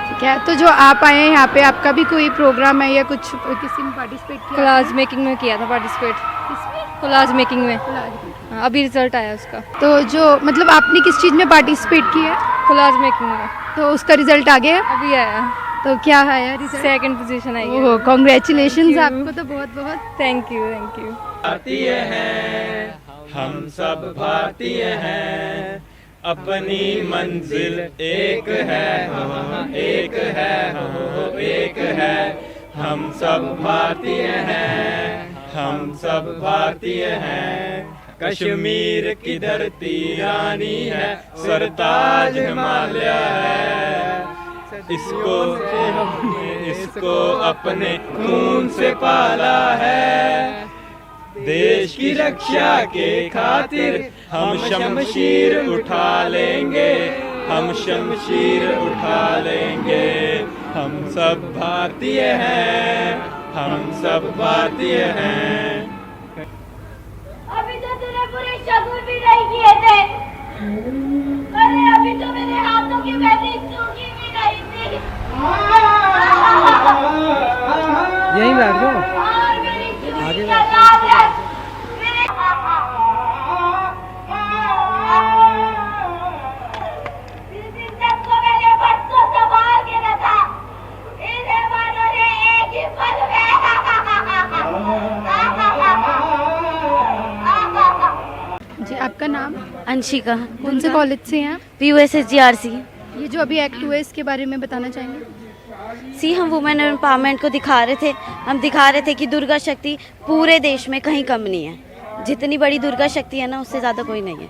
D: ठीक है, तो जो आप आए हैं यहाँ पे, आपका भी कोई प्रोग्राम है या कुछ किसी में पार्टिसिपेट किया?
V: कोलाज मेकिंग में किया था पार्टिसिपेट। कोलाज मेकिंग में। हाँ, अभी रिजल्ट आया उसका।
D: तो जो मतलब आपने किस चीज़ में पार्टिसिपेट किया है?
V: कोलाज मेकिंग में।
D: तो उसका रिजल्ट आ गया?
V: अभी आया।
D: तो क्या आया रिजल्ट?
V: 2nd पोजीशन आई।
D: ओह, कांग्रेचुलेशंस आपको तो बहुत बहुत।
V: Thank you, thank you.
W: भारतीय हैं हम सब, भारतीय हैं, अपनी मंजिल एक है, एक है, एक है, हम सब भारतीय हैं, हम सब भारतीय हैं। कश्मीर की धरती रानी है, सरताज हिमालय है। इसको अपने खून से पाला है। देश की रक्षा के खातिर हम शमशीर उठा लेंगे, हम शमशीर उठा लेंगे। हम सब भारतीय हैं, हम सब भारतीय हैं।
E: अभी तो तूने पूरे शगुन भी नहीं किए थे। अरे अभी तो मेरे हाथों की मेहंदी सूखी भी नहीं थी।
C: यहीं बैठ जाओ, आगे
D: जी, आपका नाम?
H: अंशिका।
D: कौन से कॉलेज से हैं?
H: PUSSGRC।
D: ये जो अभी एक्ट हुआ है इसके बारे में बताना चाहेंगे?
H: हम वुमेन एम्पावरमेंट को दिखा रहे थे। हम दिखा रहे थे कि दुर्गा शक्ति पूरे देश में कहीं कम नहीं है। जितनी बड़ी दुर्गा शक्ति है ना, उससे ज़्यादा कोई नहीं है।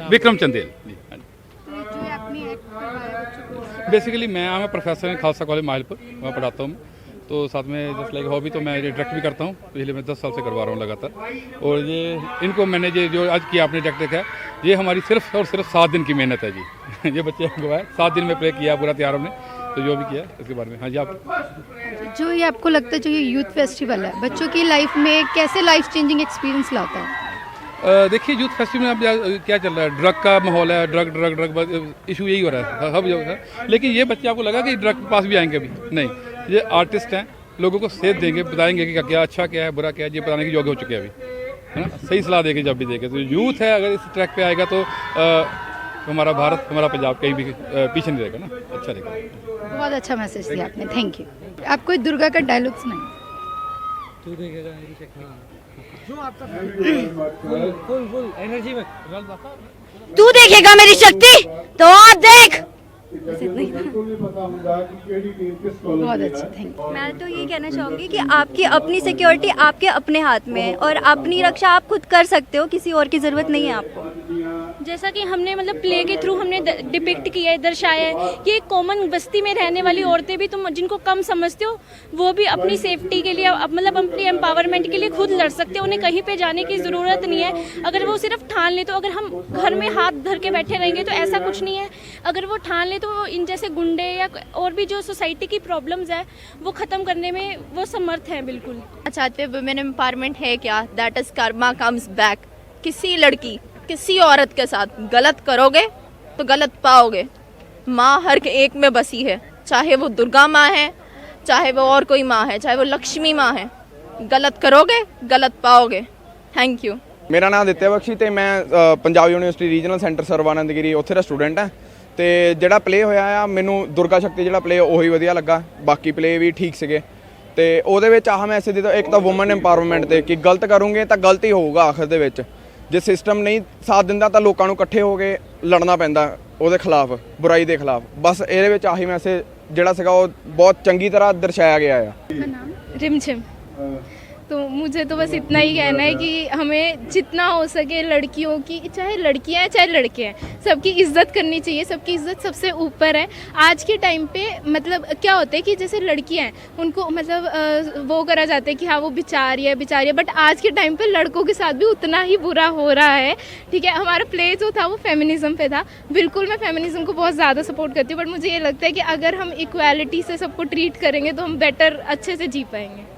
I: विक्रम चंदेल। बेसिकली मैं professor in Khalsa college Mahilpur, वहाँ पढ़ाता हूँ। तो साथ में जस्ट लाइक हॉबी तो मैं डायरेक्ट भी करता हूँ। पिछले मैं 10 साल से करवा रहा हूँ लगातार। और ये इनको मैंने ये जो आज किया आपने डायरेक्ट देखा, ये हमारी सिर्फ और सिर्फ 7 दिन की मेहनत है जी। ये बच्चे को है 7 दिन में प्ले किया पूरा तैयार हमने, तो जो भी किया इसके बारे में। हाँ जी, आप
D: जो ये आपको लगता है जो ये यूथ फेस्टिवल है बच्चों की लाइफ में कैसे लाइफ चेंजिंग एक्सपीरियंस लाता है?
I: देखिए, यूथ फेस्टिवल में अब क्या चल रहा है, ड्रग का माहौल है। ड्रग इशू यही हो रहा है हब। लेकिन ये बच्चे आपको लगा कि ड्रग के पास भी आएंगे अभी नहीं। ये आर्टिस्ट हैं, लोगों को सेध देंगे, बताएंगे कि क्या अच्छा क्या है, बुरा क्या है, ये बताने के योग्य हो चुके हैं अभी, है ना। सही सलाह देंगे जब भी देंगे। तो यूथ है, अगर इस ट्रैक पे आएगा तो हमारा भारत, हमारा पंजाब कहीं भी पीछे नहीं रहेगा ना, अच्छा रहेगा।
D: बहुत अच्छा मैसेज दिया आपने, थैंक यू। आप कोई दुर्गा का डायलॉग सुनाइए।
H: तू देखेगा मेरी शक्ति तो आप देख।
D: बहुत अच्छा, थैंक यू।
X: मैं तो ये कहना चाहूँगी कि आपकी अपनी सिक्योरिटी आपके अपने हाथ में है और अपनी रक्षा आप खुद कर सकते हो, किसी और की ज़रूरत नहीं है आपको।
N: जैसा कि हमने मतलब प्ले के थ्रू हमने डिपिक्ट किया है, दर्शाया है कि एक कॉमन बस्ती में रहने वाली औरतें भी, तुम जिनको कम समझते हो, वो भी अपनी सेफ्टी के लिए, मतलब अपनी एम्पावरमेंट के लिए खुद लड़ सकते हैं। उन्हें कहीं पे जाने की ज़रूरत नहीं है। अगर वो सिर्फ ठान ले, तो अगर हम घर में हाथ धर के बैठे रहेंगे तो ऐसा कुछ नहीं है। अगर वो ठान ले तो इन जैसे गुंडे या और भी जो सोसाइटी की प्रॉब्लम्स है वो ख़त्म करने में वो समर्थ हैं बिल्कुल।
Y: चाहते वुमेन एम्पावरमेंट है क्या? That is Karma comes back. किसी लड़की, किसी औरत के साथ गलत करोगे तो गलत पाओगे। माँ हर एक में बसी है, चाहे वो दुर्गा माँ है, चाहे वो और कोई माँ है, चाहे वो लक्ष्मी माँ है। गलत करोगे गलत पाओगे। Thank you.
Z: मेरा नाम आदित्य बख्शी ਤੇ ਮੈਂ ਪੰਜਾਬ ਯੂਨੀਵਰਸਿਟੀ ਰੀਜਨਲ ਸੈਂਟਰ ਸਰਵਾਨੰਦਗਿਰੀ ਉੱਥੇ ਦਾ ਸਟੂਡੈਂਟ ਹਾਂ। ਤੇ ਜਿਹੜਾ ਪਲੇ ਹੋਇਆ ਆ, ਮੈਨੂੰ ਦੁਰਗਾ ਸ਼ਕਤੀ ਜਿਹੜਾ ਪਲੇ ਉਹੀ ਵਧੀਆ ਲੱਗਾ। ਬਾਕੀ ਪਲੇ ਵੀ ਠੀਕ ਸੀਗੇ। ਤੇ ਉਹਦੇ ਵਿੱਚ ਆਹ ਮੈਸੇਜ ਦਿੱਤਾ, ਇੱਕ ਤਾਂ ਵੂਮਨ ਐਮਪਾਵਰਮੈਂਟ ਤੇ ਕਿ ਗਲਤ ਕਰੋਗੇ ਤਾਂ ਗਲਤ ਹੀ ਹੋਊਗਾ ਆਖਰ ਦੇ ਵਿੱਚ। ਜੇ ਸਿਸਟਮ ਨਹੀਂ ਸਾਥ ਦਿੰਦਾ ਤਾਂ ਲੋਕਾਂ ਨੂੰ ਇਕੱਠੇ ਹੋ ਕੇ ਲੜਨਾ ਪੈਂਦਾ ਉਹਦੇ ਖਿਲਾਫ, ਬੁਰਾਈ ਦੇ ਖਿਲਾਫ। ਬਸ ਇਹਦੇ ਵਿੱਚ ਆਹੀ ਮੈਸੇਜ ਜਿਹੜਾ ਸੀਗਾ ਉਹ ਬਹੁਤ ਚੰਗੀ ਤਰ੍ਹਾਂ ਦਰਸਾਇਆ ਗਿਆ ਆ।
V: रिमझिम। तो मुझे तो बस इतना ही कहना है कि हमें जितना हो सके लड़कियों की, चाहे लड़कियां हैं चाहे लड़के हैं, सबकी इज्जत करनी चाहिए। सबकी इज्जत सबसे ऊपर है। आज के टाइम पे मतलब क्या होता है कि जैसे लड़कियां हैं उनको मतलब वो करा जाता है कि हाँ वो बेचारी है, बट आज के टाइम पे लड़कों के साथ भी उतना ही बुरा हो रहा है। ठीक है, हमारा प्ले जो था वो फेमिनिज्म पे था। बिल्कुल मैं फेमिनिज्म को बहुत ज़्यादा सपोर्ट करती हूँ, बट मुझे ये लगता है कि अगर हम इक्वालिटी से सबको ट्रीट करेंगे तो हम बेटर अच्छे से जी पाएंगे।